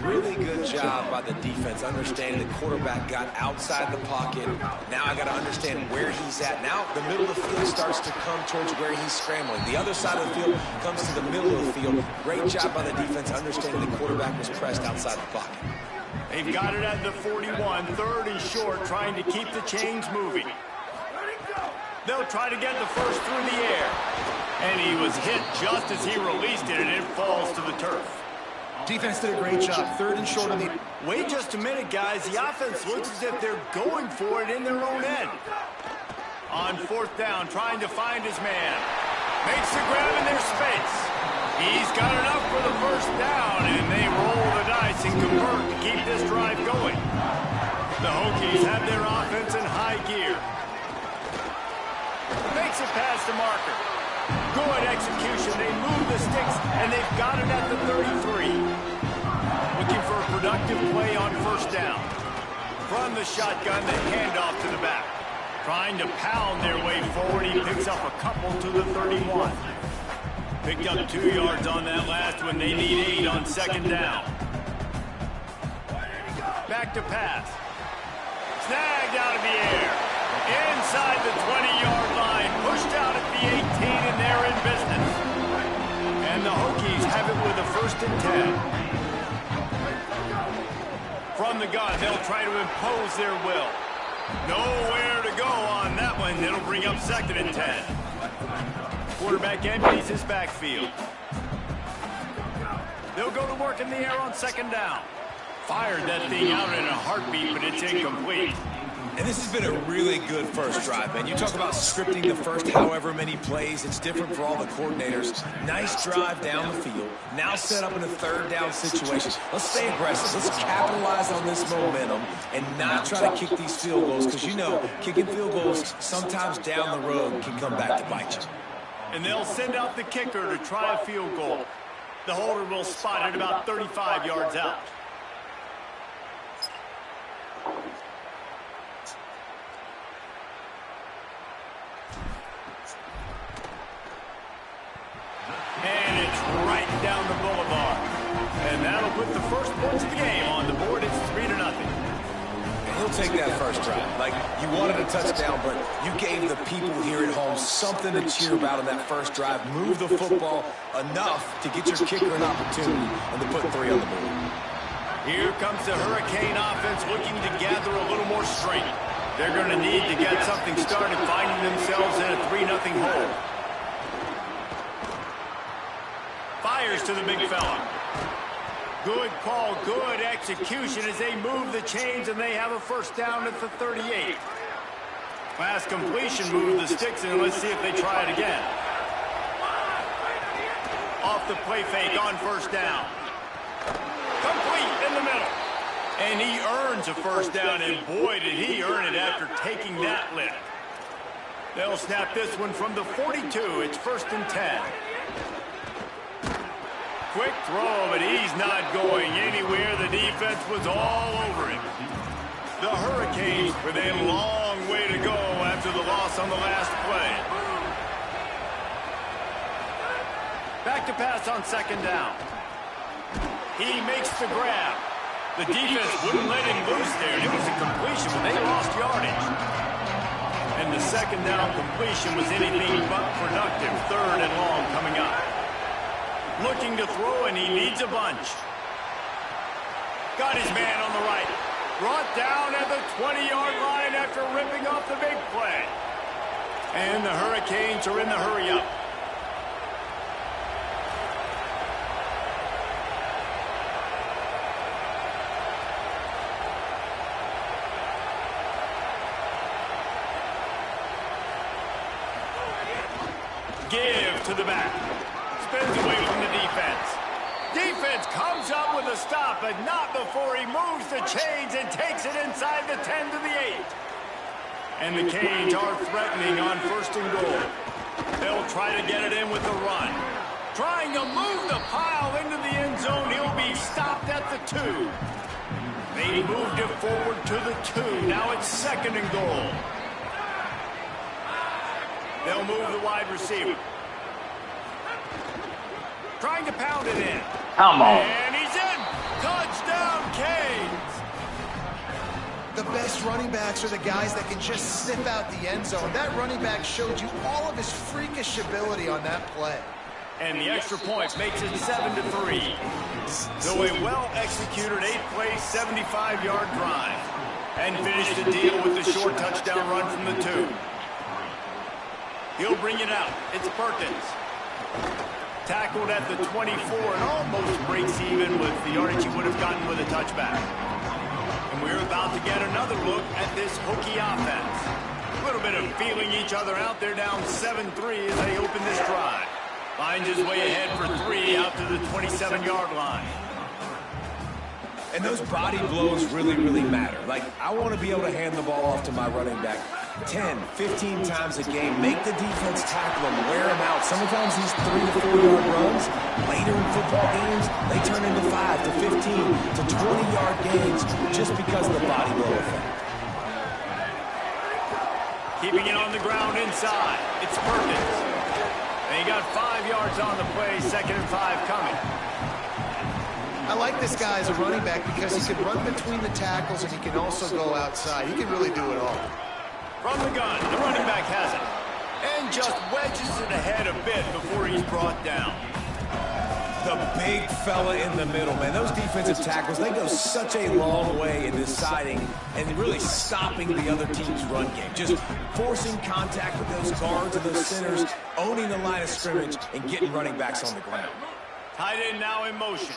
Really good job by the defense, understanding the quarterback got outside the pocket. Now I got to understand where he's at. Now the middle of the field starts to come towards where he's scrambling. The other side of the field comes to the middle of the field. Great job by the defense, understanding the quarterback was pressed outside the pocket. They've got it at the 41, 3rd and short, trying to keep the chains moving. They'll try to get the first through the air. And he was hit just as he released it, and it falls to the turf. Defense did a great job. 3rd and short on the... Wait just a minute, guys. The offense looks as if they're going for it in their own end. On 4th down, trying to find his man. Makes the grab in their space. He's got enough for the first down, and they roll the dice and convert to keep this drive going. The Hokies have their offense in high gear. Makes it past the marker. Good execution. They move the sticks, and they've got it at the 33. Looking for a productive play on first down. From the shotgun, the handoff to the back. Trying to pound their way forward. He picks up a couple to the 31. Picked up 2 yards on that last one. They need 8 on second down. Back to pass. Snagged out of the air. Inside the 20-yard line. Pushed out at the 18, and they're in business. And the Hokies have it with a 1st and 10. From the gun, they'll try to impose their will. Nowhere to go on that one. It'll bring up 2nd and 10. Quarterback empties his backfield. They'll go to work in the air on 2nd down. Fired that thing out in a heartbeat, but it's incomplete. And this has been a really good first drive, man. You talk about scripting the first however many plays. It's different for all the coordinators. Nice drive down the field. Now set up in a 3rd down situation. Let's stay aggressive. Let's capitalize on this momentum and not try to kick these field goals, because you know kicking field goals sometimes down the road can come back to bite you. And they'll send out the kicker to try a field goal. The holder will spot it about 35 yards out. And it's right down the boulevard. And that'll put the first points of the game on the board. It's 3-0. He'll take that first drive. Like, you wanted a touchdown, but you gave the people here at home something to cheer about on that first drive. Move the football enough to get your kicker an opportunity and to put 3 on the board. Here comes the Hurricane offense looking to gather a little more strength. They're going to need to get something started, finding themselves in a 3-0 hole. Fires to the big fella. Good call, good execution as they move the chains, and they have a 1st down at the 38. Last completion moved the sticks, and let's see if they try it again. Off the play fake on 1st down. Complete in the middle. And he earns a 1st down, and boy, did he earn it after taking that lift. They'll snap this one from the 42. It's 1st and 10. Quick throw, but he's not going anywhere. The defense was all over him. The Hurricanes with a long way to go after the loss on the last play. Back to pass on 2nd down. He makes the grab. The defense wouldn't let him loose there. It was a completion, but they lost yardage. And the 2nd down completion was anything but productive. 3rd and long coming up. Looking to throw, and he needs a bunch. Got his man on the right. Brought down at the 20-yard line after ripping off the big play. And the Hurricanes are in the hurry-up. Give to the back. Spins away from the defense. Defense comes up with a stop, but not before he moves the chains and takes it inside the 10 to the 8. And the Canes are threatening on 1st and goal. They'll try to get it in with the run. Trying to move the pile into the end zone. He'll be stopped at the 2. They moved it forward to the 2. Now it's 2nd and goal. They'll move the wide receiver. Trying to pound it in. Come on. And he's in. Touchdown, Canes. The best running backs are the guys that can just sniff out the end zone. That running back showed you all of his freakish ability on that play. And the extra point makes it 7-3. So a well-executed 8-play, 75-yard drive. And finish the deal with the short touchdown run from the 2. He'll bring it out. It's Perkins. Tackled at the 24 and almost breaks even with the yardage he would have gotten with a touchback. And we're about to get another look at this Hokie offense. A little bit of feeling each other out. They're down 7-3 as they open this drive. Finds his way ahead for 3 out to the 27-yard line. And those body blows really, really matter. Like, I want to be able to hand the ball off to my running back 10, 15 times a game. Make the defense tackle them, wear them out. Sometimes these 3 to 4 yard runs, later in football games, they turn into 5 to 15 to 20-yard gains just because of the body blow effect. Keeping it on the ground inside. It's Perkins. And he got 5 yards on the play, 2nd and 5 coming. I like this guy as a running back because he can run between the tackles and he can also go outside. He can really do it all. From the gun, the running back has it. And just wedges it ahead a bit before he's brought down. The big fella in the middle, man. Those defensive tackles, they go such a long way in deciding and really stopping the other team's run game. Just forcing contact with those guards and those centers, owning the line of scrimmage, and getting running backs on the ground. Tight end now in motion.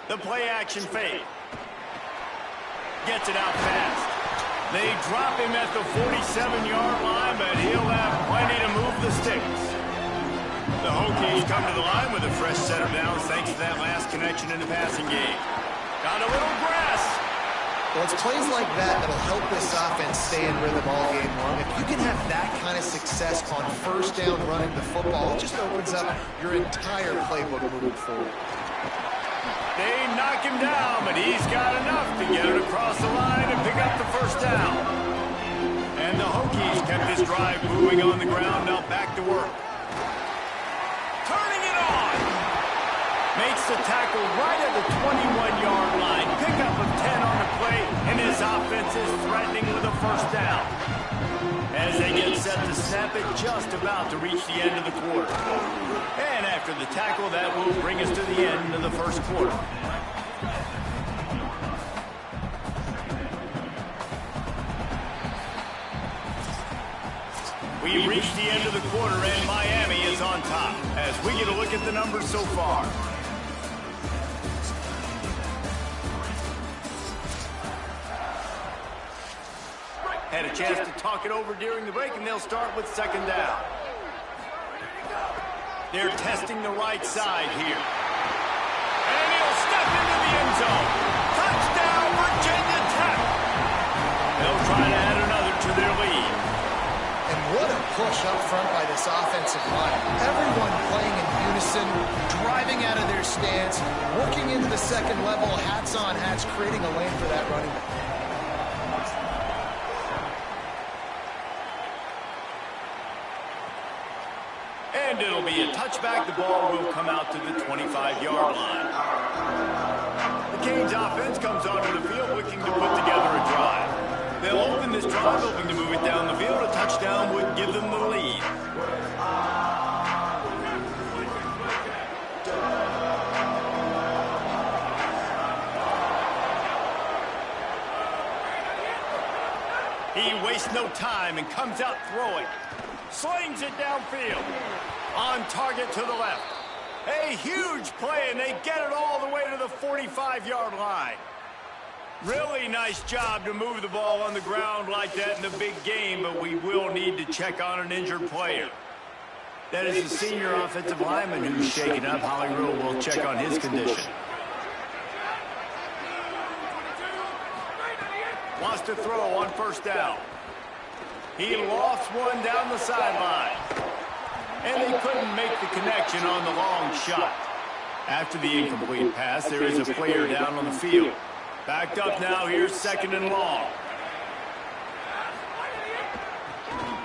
The play action fade. Gets it out fast. They drop him at the 47-yard line, but he'll have plenty to move the sticks. The Hokies come to the line with a fresh set of downs thanks to that last connection in the passing game. Got a little grass. Well, it's plays like that that'll help this offense stay in rhythm all game long. If you can have that kind of success on first down running the football, it just opens up your entire playbook moving forward. They knock him down, but he's got enough to get it across the line and pick up the first down. And the Hokies kept this drive moving on the ground, now back to work. Turning it on. Makes the tackle right at the 21-yard line. Pickup of 10 on the play, and his offense is threatening with a first down. As they get set to snap it, just about to reach the end of the quarter. And after the tackle, that will bring us to the end of the first quarter. We reached the end of the quarter, and Miami is on top as we get a look at the numbers so far. Had a chance to talk it over during the break, and they'll start with 2nd down. They're testing the right side here. And he'll step into the end zone. Touchdown, Virginia Tech. They'll try to add another to their lead. And what a push up front by this offensive line. Everyone playing in unison, driving out of their stance, working into the second level, hats on hats, creating a lane for that running back. And it'll be a touchback. The ball will come out to the 25-yard line. The Canes offense comes onto the field looking to put together a drive. They'll open this drive, hoping to move it down the field. A touchdown would give them the lead. He wastes no time and comes out throwing. Slings it downfield. On target to the left. A huge play, and they get it all the way to the 45-yard line. Really nice job to move the ball on the ground like that in the big game, but we will need to check on an injured player. That is the senior offensive lineman who's shaken up. Holly Rule will check on his condition. Wants to throw on 1st down. He lost one down the sideline. And they couldn't make the connection on the long shot. After the incomplete pass, there is a player down on the field. Backed up now, here's 2nd and long.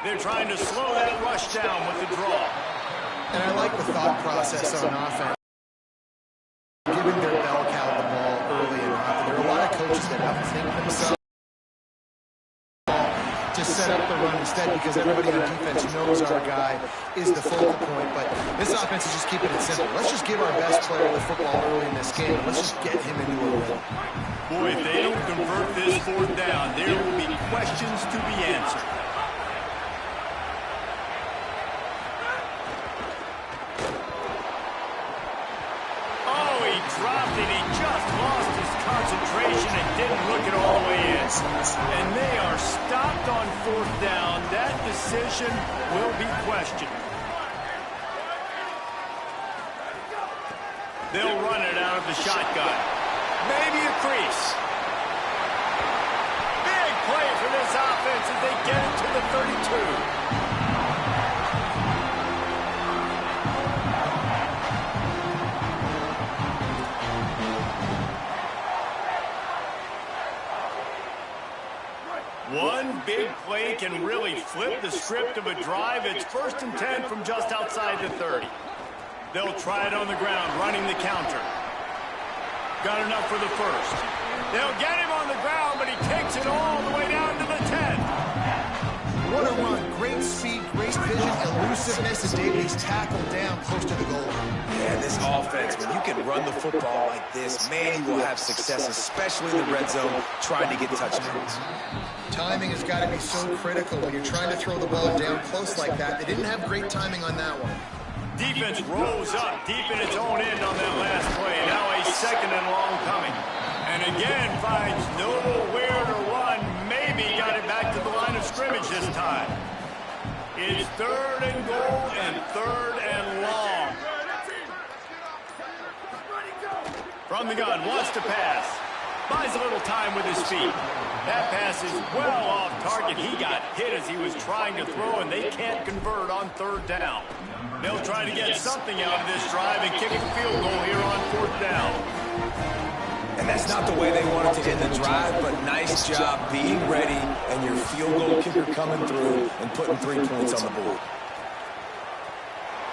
They're trying to slow that rush down with the draw. And I like the thought process on offense. Giving their bell cow the ball early and often. There are a lot of coaches that have to think themselves to set up the run instead because everybody on defense knows our guy is the focal point. But this offense is just keeping it simple. Let's just give our best player the football early in this game. Let's just get him into a rhythm. Boy, if they don't convert this 4th down, there will be questions to be answered. Oh, he dropped it. He just lost his concentration and didn't look it all the way in. And they are stopped on 4th down. That decision will be questioned. They'll run it out of the shotgun. Maybe a crease. Big play for this offense as they get it to the 32. one big play can really flip the script of a drive. It's 1st and 10 from just outside the 30. They'll try it on the ground, running the counter. Got enough for the first. They'll get him on the ground, but he takes it all the way down to the 10. What a run. Great speed, great vision, elusiveness, and Davies tackled down close to the goal. Yeah, this offense, when you can run the football like this, man, you will have success, especially in the red zone, trying to get touchdowns. Timing has got to be so critical when you're trying to throw the ball down close like that. They didn't have great timing on that one. Defense rose up deep in its own end on that last play. Now a 2nd and long coming. And again finds nowhere to run. Maybe got it back to the line of scrimmage this time. It's 3rd and goal and 3rd and long. From the gun, wants to pass. Buys a little time with his feet. That pass is well off target. He got hit as he was trying to throw, and they can't convert on 3rd down. They'll try to get something out of this drive and kick the field goal here on 4th down. And that's not the way they wanted to end the drive, but nice job being ready and your field goal kicker coming through and putting 3 points on the board.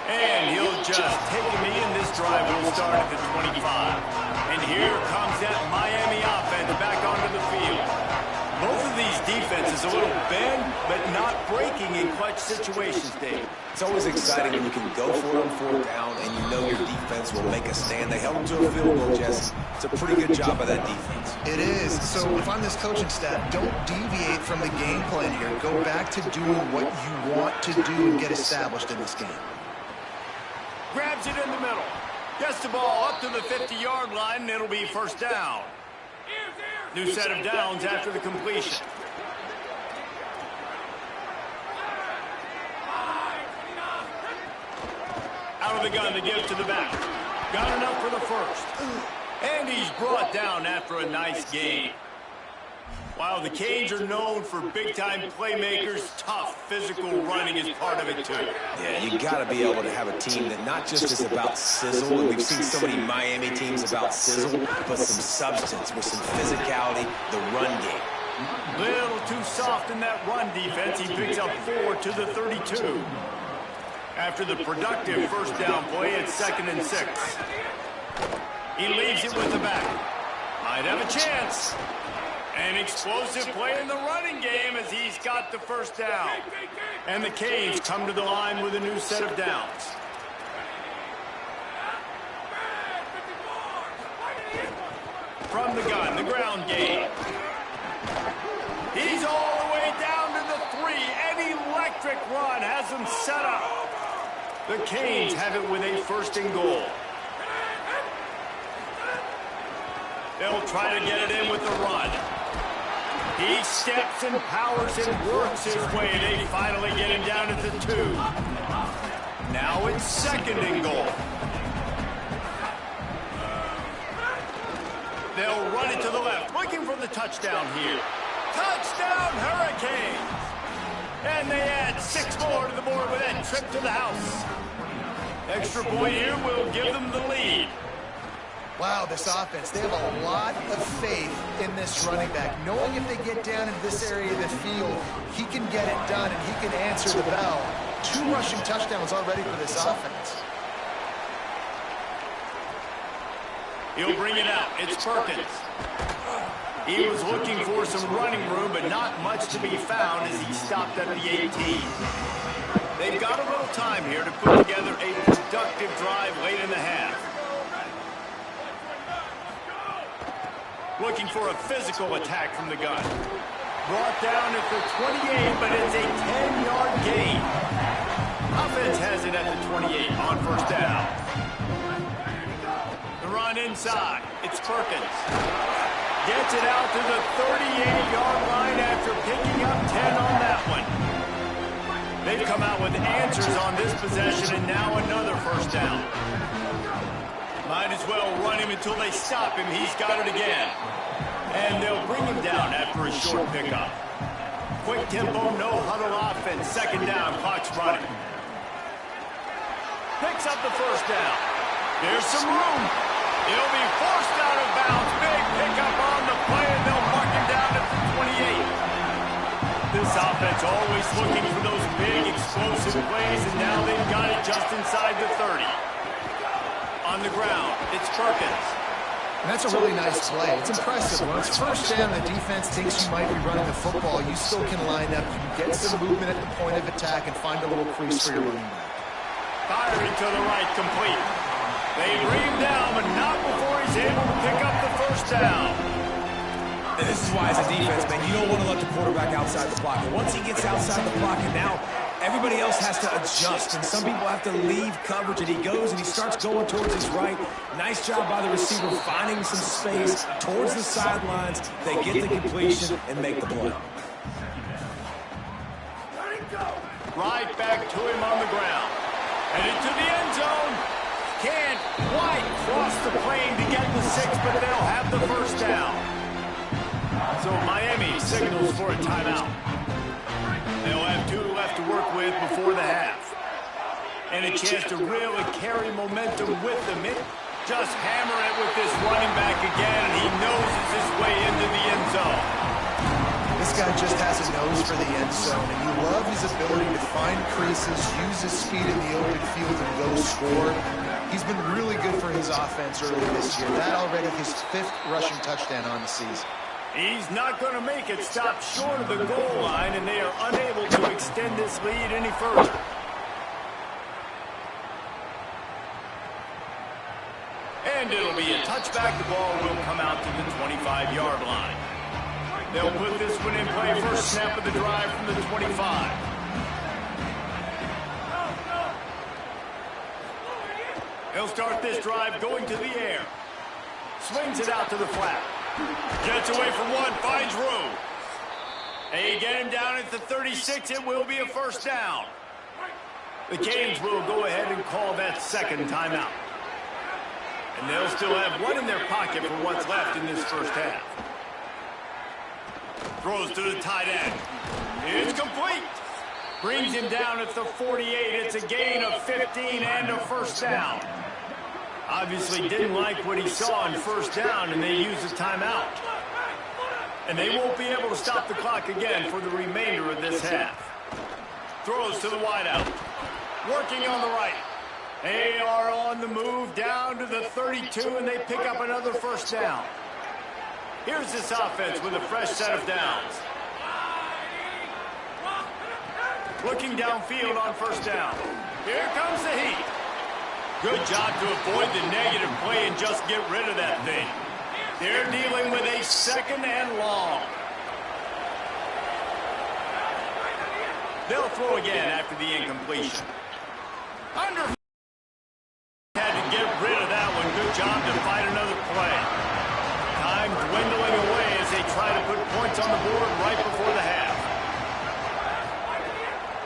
And he'll just take a knee, and this drive will start at the 25. And here comes that Miami offense back onto the field. Both of these defenses a little bend, but not breaking in clutch situations, Dave. It's always exciting when you can go for it on 4th down and you know your defense will make a stand. They held them to a field goal, Jesse. It's a pretty good job by that defense. It is. So if I'm this coaching staff, don't deviate from the game plan here. Go back to doing what you want to do and get established in this game. Grabs it in the middle. Gets the ball up to the 50-yard line, and it'll be 1st down. New set of downs after the completion. Out of the gun to give to the back. Got enough for the first. And he's brought down after a nice gain. While the Canes are known for big-time playmakers, tough physical running is part of it, too. Yeah, you got to be able to have a team that not just is about sizzle, and we've seen so many Miami teams about sizzle, but some substance with some physicality, the run game. Little too soft in that run defense. He picks up 4 to the 32. After the productive 1st down play, it's 2nd and 6. He leaves it with the back. Might have a chance. An explosive play in the running game as he's got the 1st down. And the Canes come to the line with a new set of downs. From the gun, the ground game. He's all the way down to the 3. An electric run has him set up. The Canes have it with a 1st and goal. They'll try to get it in with the run. He steps and powers and works his way. They finally get him down at the 2. Now it's 2nd and goal. They'll run it to the left, looking for the touchdown here. Touchdown, Hurricanes! And they add 6 more to the board with that trip to the house. Extra point here will give them the lead. Wow, this offense, they have a lot of faith in this running back. Knowing if they get down into this area of the field, he can get it done and he can answer the bell. 2 rushing touchdowns already for this offense. He'll bring it out. It's Perkins. He was looking for some running room, but not much to be found as he stopped at the 18. They've got a little time here to put together a productive drive late in the half. Looking for a physical attack from the gun. Brought down at the 28, but it's a 10-yard gain. Offense has it at the 28 on 1st down. The run inside. It's Perkins. Gets it out to the 38-yard line after picking up 10 on that one. They've come out with answers on this possession, and now another 1st down. Might as well run him until they stop him. He's got it again. And they'll bring him down after a short pickup. Quick tempo, no huddle offense. 2nd down, clock's running. Picks up the 1st down. There's some room. He'll be forced out of bounds. Big pickup on the play, and they'll mark him down at the 28. This offense always looking for those big, explosive plays, and now they've got it just inside the 30. On the ground, it's Perkins. And that's a really nice play. It's impressive. When it's first down, the defense thinks you might be running the football. You still can line up. You can get some movement at the point of attack and find a little crease for your running back. Firing to the right, complete. They bring him down, but not before he's able to pick up the first down. And this is why, as a defense, man, you don't want to let the quarterback outside the pocket. Once he gets outside the pocket, now everybody else has to adjust, and some people have to leave coverage, and he goes and he starts going towards his right. Nice job by the receiver finding some space towards the sidelines. They get the completion and make the play. Right back to him on the ground. Headed to the end zone. Can't quite cross the plane to get the 6, but they'll have the first down. So Miami signals for a timeout. They'll have 2 left to work with before the half. And a chance to really carry momentum with them. Just hammer it with this running back again, and he noses his way into the end zone. This guy just has a nose for the end zone, and you love his ability to find creases, use his speed in the open field, and go score. He's been really good for his offense early this year. That already his 5th rushing touchdown on the season. He's not going to make it. Stop short of the goal line, and they are unable to extend this lead any further. And it'll be a touchback. The ball will come out to the 25-yard line. They'll put this one in play. First snap of the drive from the 25. He'll start this drive going to the air. Swings it out to the flat. Gets away from one, finds room. They get him down at the 36. It will be a first down. The Canes will go ahead and call that second timeout. And they'll still have one in their pocket for what's left in this first half. Throws to the tight end. It's complete. Brings him down at the 48. It's a gain of 15 and a first down. Obviously didn't like what he saw on first down, and they use a timeout. And they won't be able to stop the clock again for the remainder of this half. Throws to the wideout. Working on the right. They are on the move down to the 32, and they pick up another first down. Here's this offense with a fresh set of downs. Looking downfield on first down. Here comes the heat. Good job to avoid the negative play and just get rid of that thing. They're dealing with a second and long. They'll throw again after the incompletion. Under had to get rid of that one. Good job to find another play. Time dwindling away as they try to put points on the board right before the half.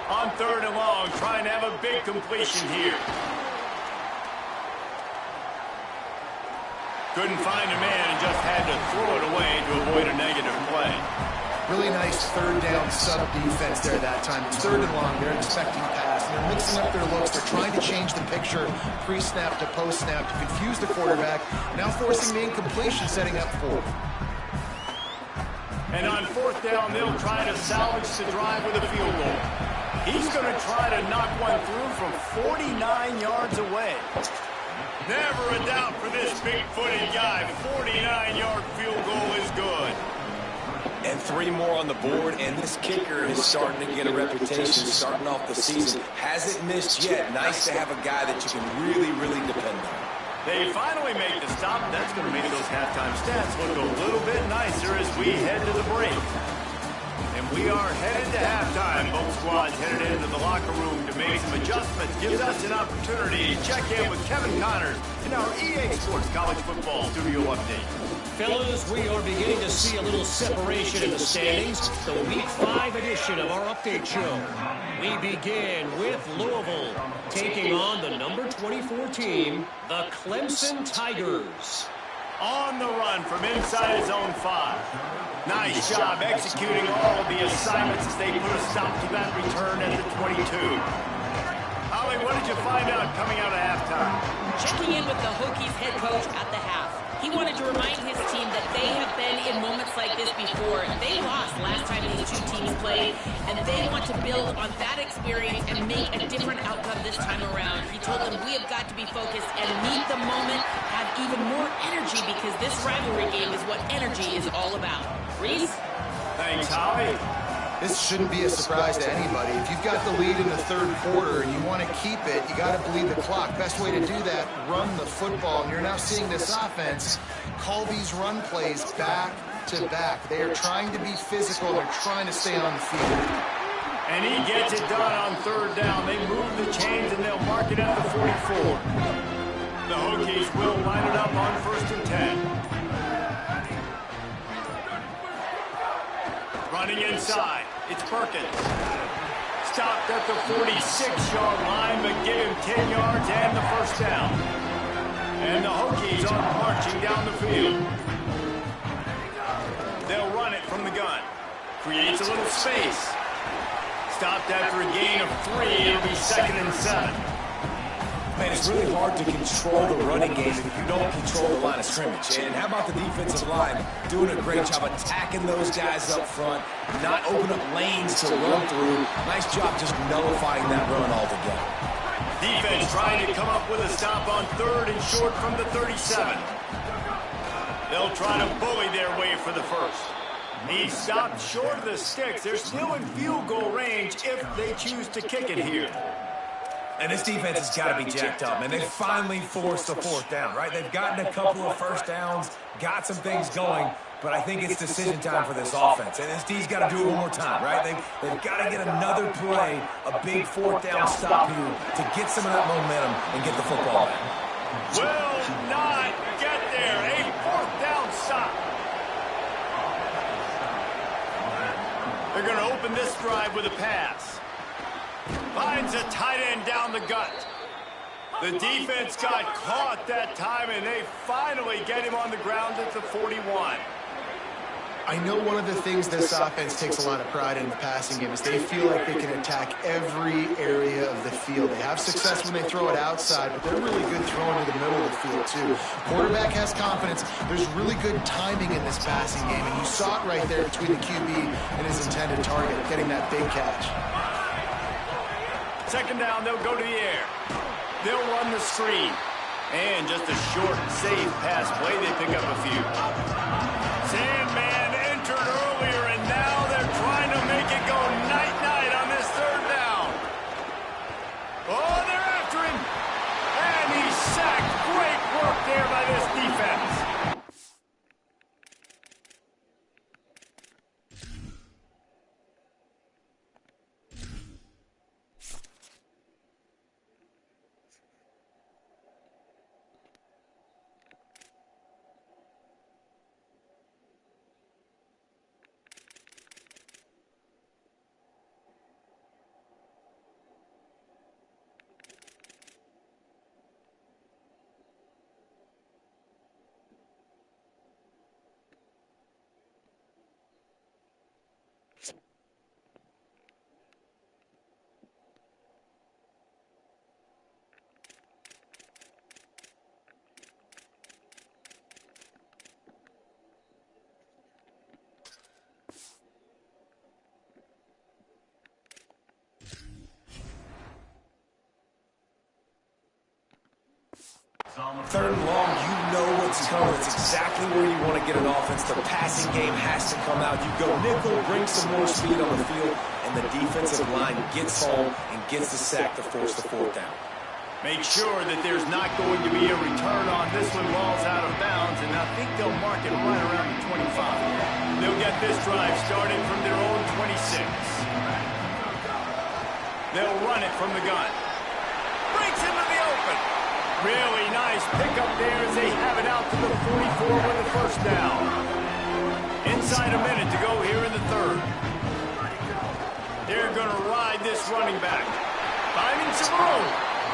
On third and long, trying to have a big completion here. Couldn't find a man and just had to throw it away to avoid a negative play. Really nice third down sub-defense there that time. It's third and long. They're expecting pass. And they're mixing up their looks. They're trying to change the picture pre-snap to post-snap to confuse the quarterback. Now forcing the incompletion, setting up fourth. And on fourth down, they'll try to salvage the drive with a field goal. He's going to try to knock one through from 49 yards away. Never a doubt for this big-footed guy. 49-yard field goal is good. And 3 more on the board, and this kicker is starting to get a reputation starting off the season. Hasn't missed yet. Nice to have a guy that you can really, really depend on. They finally make the stop. That's going to make those halftime stats look a little bit nicer as we head to the break. And we are headed to halftime. Both squads headed into the locker room to make some adjustments. Gives us an opportunity to check in with Kevin Connors in our EA Sports College Football Studio Update. Fellas, we are beginning to see a little separation in the standings. The Week 5 edition of our update show. We begin with Louisville taking on the number 24 team, the Clemson Tigers. On the run from inside his own 5. Nice job executing all of the assignments as they put a stop to that return at the 22. Holly, what did you find out coming out of halftime? Checking in with the Hokies head coach at the half. He wanted to remind his team that they have been in moments moments like this before. They lost last time these two teams played, and they want to build on that experience and make a different outcome this time around. He told them, we have got to be focused and meet the moment, have even more energy, because this rivalry game is what energy is all about. Reese? Thanks, Howie. This shouldn't be a surprise to anybody. If you've got the lead in the third quarter and you want to keep it, you got to bleed the clock. Best way to do that, run the football. And you're now seeing this offense call these run plays back to back. They are trying to be physical. They're trying to stay on the field. And he gets it done on third down. They move the chains and they'll mark it at the 44. The Hokies will line it up on 1st and 10. Running inside, it's Perkins. Stopped at the 46-yard line, but gave him 10 yards and the first down. And the Hokies are marching down the field. They'll run it from the gun. Creates a little space. Stopped after a gain of 3. It'll be 2nd and 7. Man, it's really hard to control the running game if you don't control the line of scrimmage. And how about the defensive line doing a great job attacking those guys up front, not open up lanes to run through. Nice job just nullifying that run altogether. Defense trying to come up with a stop on 3rd and short from the 37. They'll try to bully their way for the first. He stopped short of the sticks. They're still in field goal range if they choose to kick it here. And this defense has got to be jacked up, man. They finally forced a 4th down, right? They've gotten a couple of first downs, got some things going, but I think it's decision time for this offense. And this D's got to do it one more time, right? They've got to get another play, a big 4th down stop here to get some of that momentum and get the football back. Will not get there. A 4th down stop. They're going to open this drive with a pass. Finds a tight end down the gut. The defense got caught that time, and they finally get him on the ground at the 41. I know one of the things this offense takes a lot of pride in the passing game is they feel like they can attack every area of the field. They have success when they throw it outside, but they're really good throwing to the middle of the field, too. Quarterback has confidence. There's really good timing in this passing game, and you saw it right there between the QB and his intended target, getting that big catch. 2nd down, they'll go to the air. They'll run the screen. And just a short, safe pass play. They pick up a few. Sandman entered earlier, and now they're trying to make it go night-night on this 3rd down. Oh, they're after him. And he's sacked. Great work there by this defense. Third and long, you know what's coming. It's exactly where you want to get an offense. The passing game has to come out. You go nickel, bring some more speed on the field, and the defensive line gets home and gets the sack to force the 4th down. Make sure that there's not going to be a return on this one. Ball's out of bounds, and I think they'll mark it right around the 25. They'll get this drive started from their own 26. They'll run it from the gun. Breaks into the open. Really nice pickup there as they have it out to the 44 with the first down. Inside a minute to go here in the 3rd. They're going to ride this running back. Finding some room.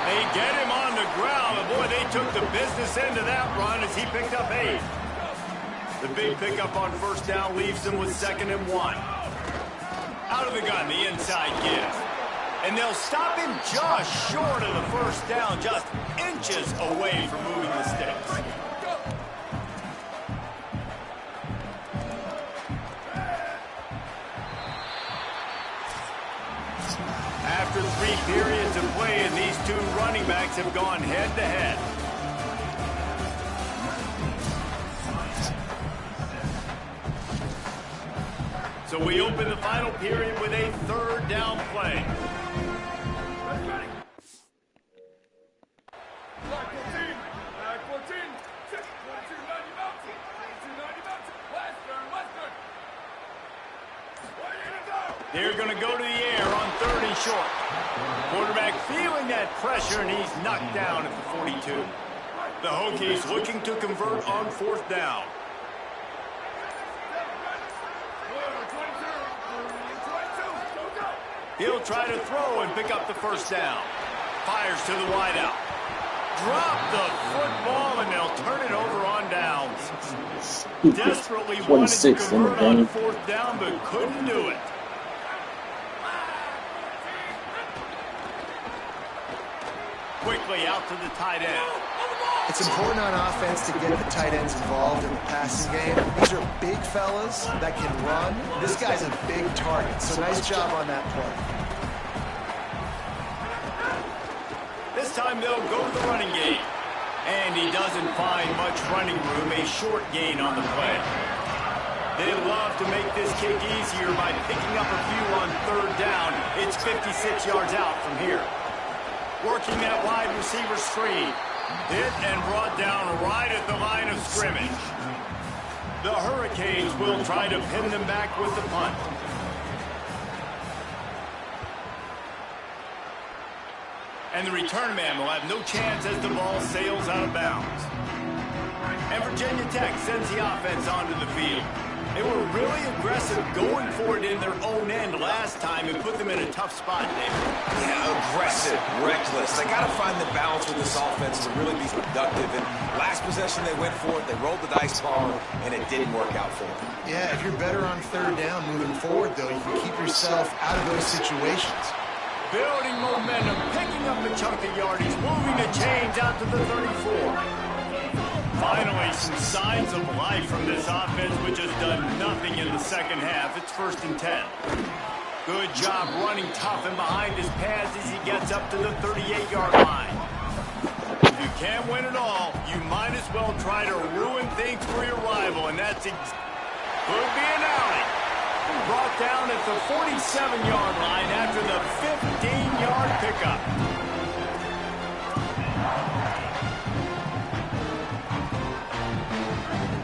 They get him on the ground. And boy, they took the business end of that run as he picked up 8. The big pickup on first down leaves them with 2nd and 1. Out of the gun, the inside give. And they'll stop him just short of the first down, just inches away from moving the sticks. running backs have gone head-to-head. So we open the final period with a third down play. They're going to go to the air on 3rd and short. Quarterback feeling that pressure, and he's knocked down at the 42. The Hokies looking to convert on 4th down. He'll try to throw and pick up the 1st down. Fires to the wideout. Drop the football, and they'll turn it over on downs. Desperately wanted to convert on 4th down, but couldn't do it. Quickly out to the tight end. It's important on offense to get the tight ends involved in the passing game. These are big fellas that can run. This guy's a big target, so nice job on that play. This time they'll go to the running game. And he doesn't find much running room, a short gain on the play. They love to make this kick easier by picking up a few on 3rd down. It's 56 yards out from here. Working that wide receiver screen. Hit and brought down right at the line of scrimmage. The Hurricanes will try to pin them back with the punt. And the return man will have no chance as the ball sails out of bounds. And Virginia Tech sends the offense onto the field. They were really aggressive going for it in their own end last time and put them in a tough spot, David. Yeah, aggressive, reckless. They got to find the balance with this offense to really be productive. And last possession they went for it, they rolled the dice ball, and it didn't work out for them. Yeah, if you're better on 3rd down moving forward, though, you can keep yourself out of those situations. Building momentum, picking up a chunk of yardage, moving the chains out to the 34. Finally, some signs of life from this offense, which has done nothing in the second half. It's 1st and 10. Good job running tough and behind his pads as he gets up to the 38-yard line. If you can't win it all, you might as well try to ruin things for your rival, and that's could be an alley. Brought down at the 47-yard line after the 15-yard pickup.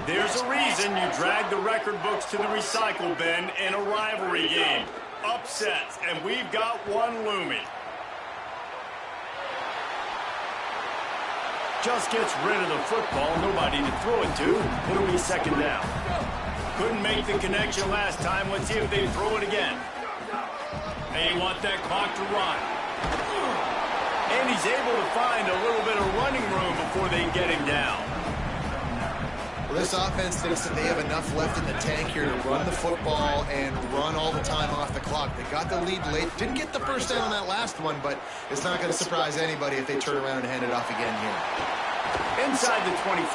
There's a reason you drag the record books to the recycle bin in a rivalry game. Upsets, and we've got one looming. Just gets rid of the football, nobody to throw it to. It'll be 2nd down. Couldn't make the connection last time. Let's see if they throw it again. They want that clock to run. And he's able to find a little bit of running room before they get him down. Well, this offense thinks that they have enough left in the tank here to run the football and run all the time off the clock. They got the lead late. Didn't get the 1st down on that last one, but it's not going to surprise anybody if they turn around and hand it off again here. Inside the 25.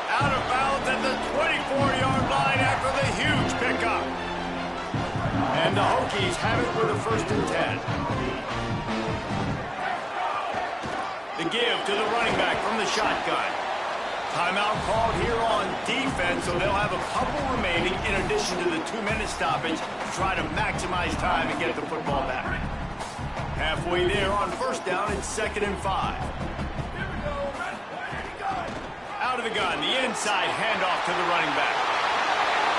Out of bounds at the 24-yard line after the huge pickup. And the Hokies have it with a 1st and 10. The give to the running back from the shotgun. Timeout called here on defense, so they'll have a couple remaining in addition to the 2-minute stoppage to try to maximize time and get the football back. Halfway there on 1st down, it's 2nd and 5. Out of the gun, the inside handoff to the running back.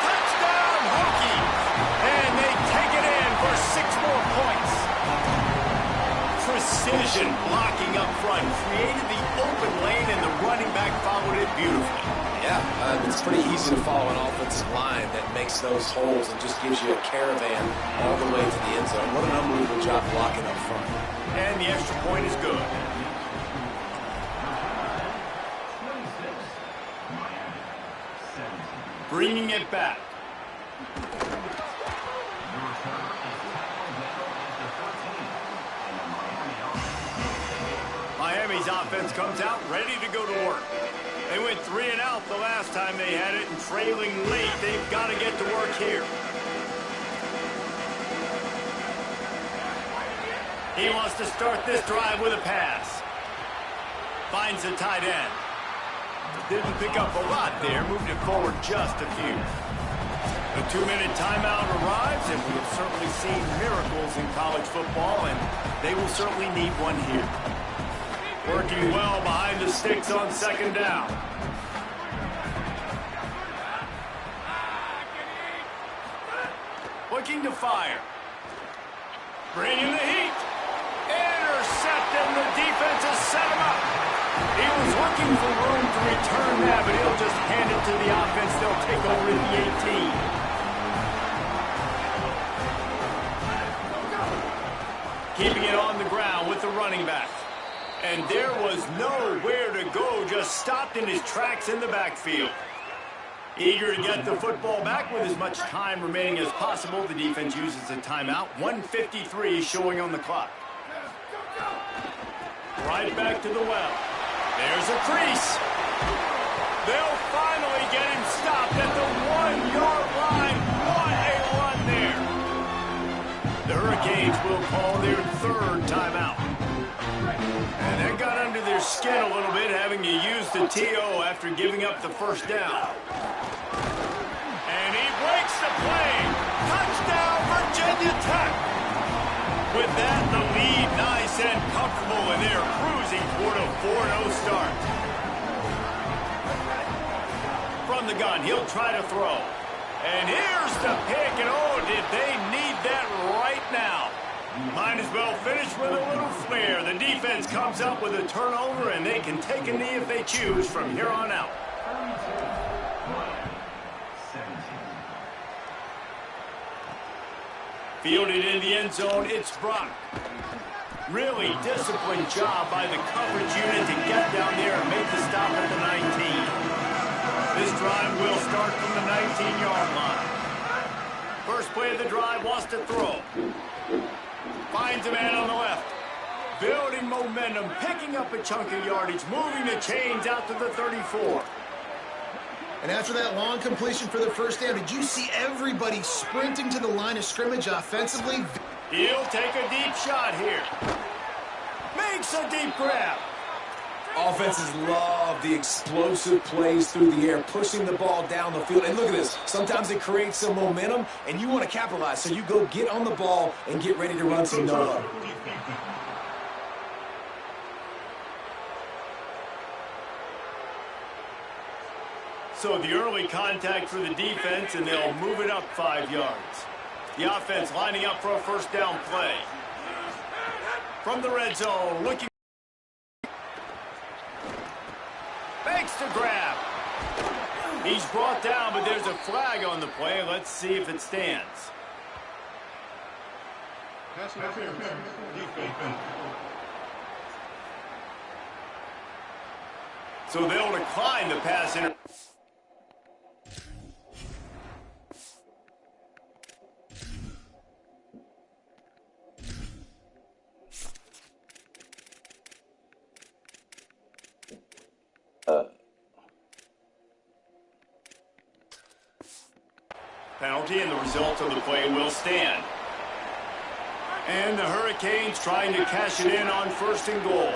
Touchdown, Hokies! And they take it in for 6 more points. Precision blocking up front created the open lane, and the running back followed it beautifully. Yeah, it's pretty easy to follow an offensive line that makes those holes and just gives you a caravan all the way to the end zone. What an unbelievable job blocking up front. And the extra point is good. Bringing it back. Miami's offense comes out ready to go to work. They went 3 and out the last time they had it, and trailing late, they've got to get to work here. He wants to start this drive with a pass. Finds the tight end. Didn't pick up a lot there. Moved it forward just a few. The 2-minute timeout arrives, and we have certainly seen miracles in college football, and they will certainly need one here. Working well behind the sticks on second down. Looking to fire. Bringing the heat. Intercepted, and the defense has set him up. He was looking for room to return that, but he'll just hand it to the offense. They'll take over at the 18. Keeping it on the ground with the running back. And there was nowhere to go, just stopped in his tracks in the backfield. Eager to get the football back with as much time remaining as possible. The defense uses a timeout. 1:53 showing on the clock. Right back to the well. There's a crease. They'll finally get him stopped at the 1-yard line. What a run there. The Hurricanes will call their third timeout. And that got under their skin a little bit, having to use the TO after giving up the first down. And he breaks the play. Touchdown, Virginia Tech. With that, the lead nice and comfortable, and they are cruising toward a 4-0 start. From the gun, he'll try to throw. And here's the pick, and oh, did they need that right now. Might as well finish with a little flair. The defense comes up with a turnover, and they can take a knee if they choose from here on out. Fielded in the end zone, it's Brock. Really disciplined job by the coverage unit to get down there and make the stop at the 19. This drive will start from the 19-yard line. First play of the drive, wants to throw. Finds a man on the left. Building momentum, picking up a chunk of yardage, moving the chains out to the 34. And after that long completion for the first down, did you see everybody sprinting to the line of scrimmage offensively? He'll take a deep shot here. Makes a deep grab. Offenses love the explosive plays through the air, pushing the ball down the field. And look at this. Sometimes it creates some momentum, and you want to capitalize. So you go get on the ball and get ready to run some no-look. So the early contact for the defense, and they'll move it up 5 yards. The offense lining up for a first down play. From the red zone, looking. Makes the grab. He's brought down, but there's a flag on the play. Let's see if it stands. So they'll decline the pass interference. Penalty, and the result of the play will stand. And the Hurricanes trying to cash it in on first and goal.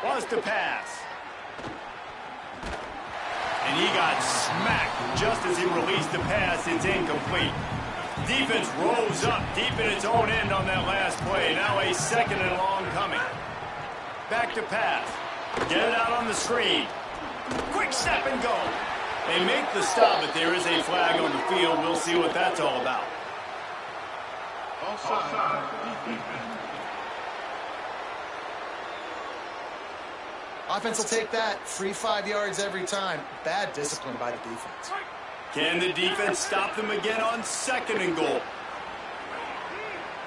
Was to pass. And he got smacked just as he released the pass. It's incomplete. Defense rose up deep in its own end on that last play. Now a second and long coming. Back to pass. Get it out on the screen. Quick step and go. They make the stop, but there is a flag on the field. We'll see what that's all about. Offense will take that. Free 5 yards every time. Bad discipline by the defense. Can the defense stop them again on second and goal?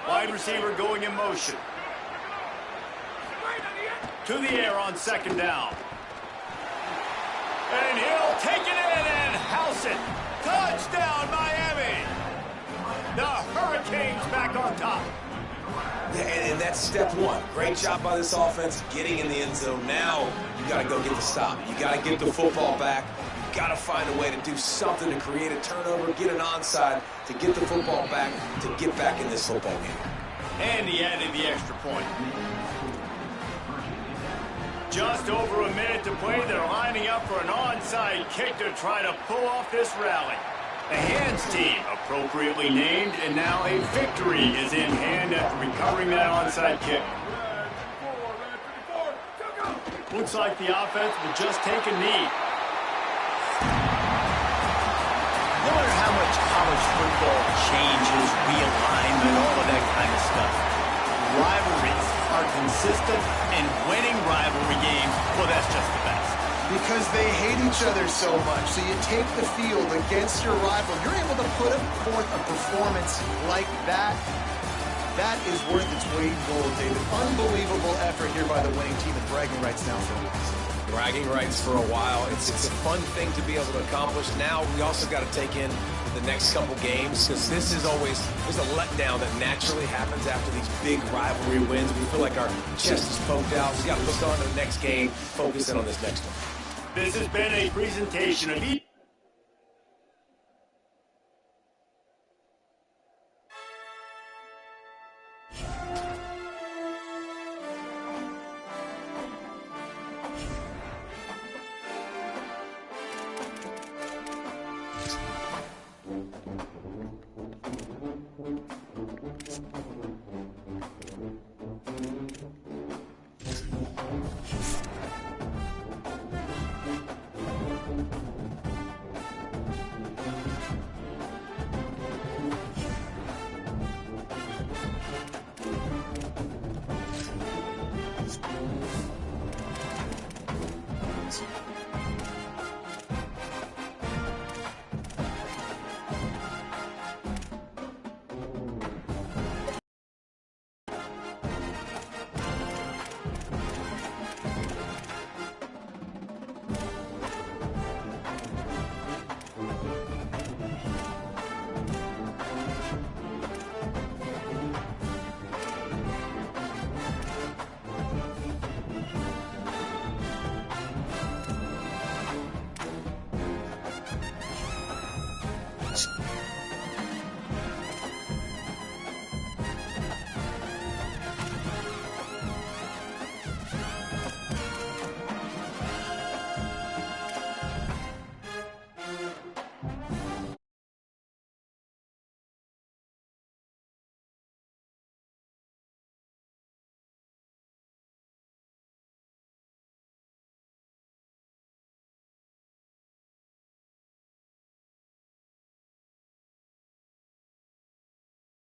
Wide receiver going in motion. To the air on second down. And he'll take it in and house it. Touchdown, Miami. The Hurricanes back on top. Yeah, and that's step one. Great job by this offense getting in the end zone. Now you got to go get the stop. You got to get the football back. You got to find a way to do something to create a turnover, get an onside, to get the football back, to get back in this football game. And he added the extra point. Just over a minute to play. They're lining up for an onside kick to try to pull off this rally. The hands team appropriately named, and now a victory is in hand after recovering that onside kick. Looks like the offense will just take a knee. No matter how much college football changes, realignment, all of that kind of stuff, rivalries are consistent, and winning rivalry games, well, that's just the best. Because they hate each other so much. So you take the field against your rival. You're able to put forth a performance like that. That is worth its weight in gold, David. Unbelievable effort here by the winning team, and bragging rights now for us. Bragging rights for a while. It's a fun thing to be able to accomplish. Now we also got to take in the next couple games, because this is always, there's a letdown that naturally happens after these big rivalry wins. We feel like our chest is poked out. We got to look on to the next game, focus in on this next one. This has been a presentation of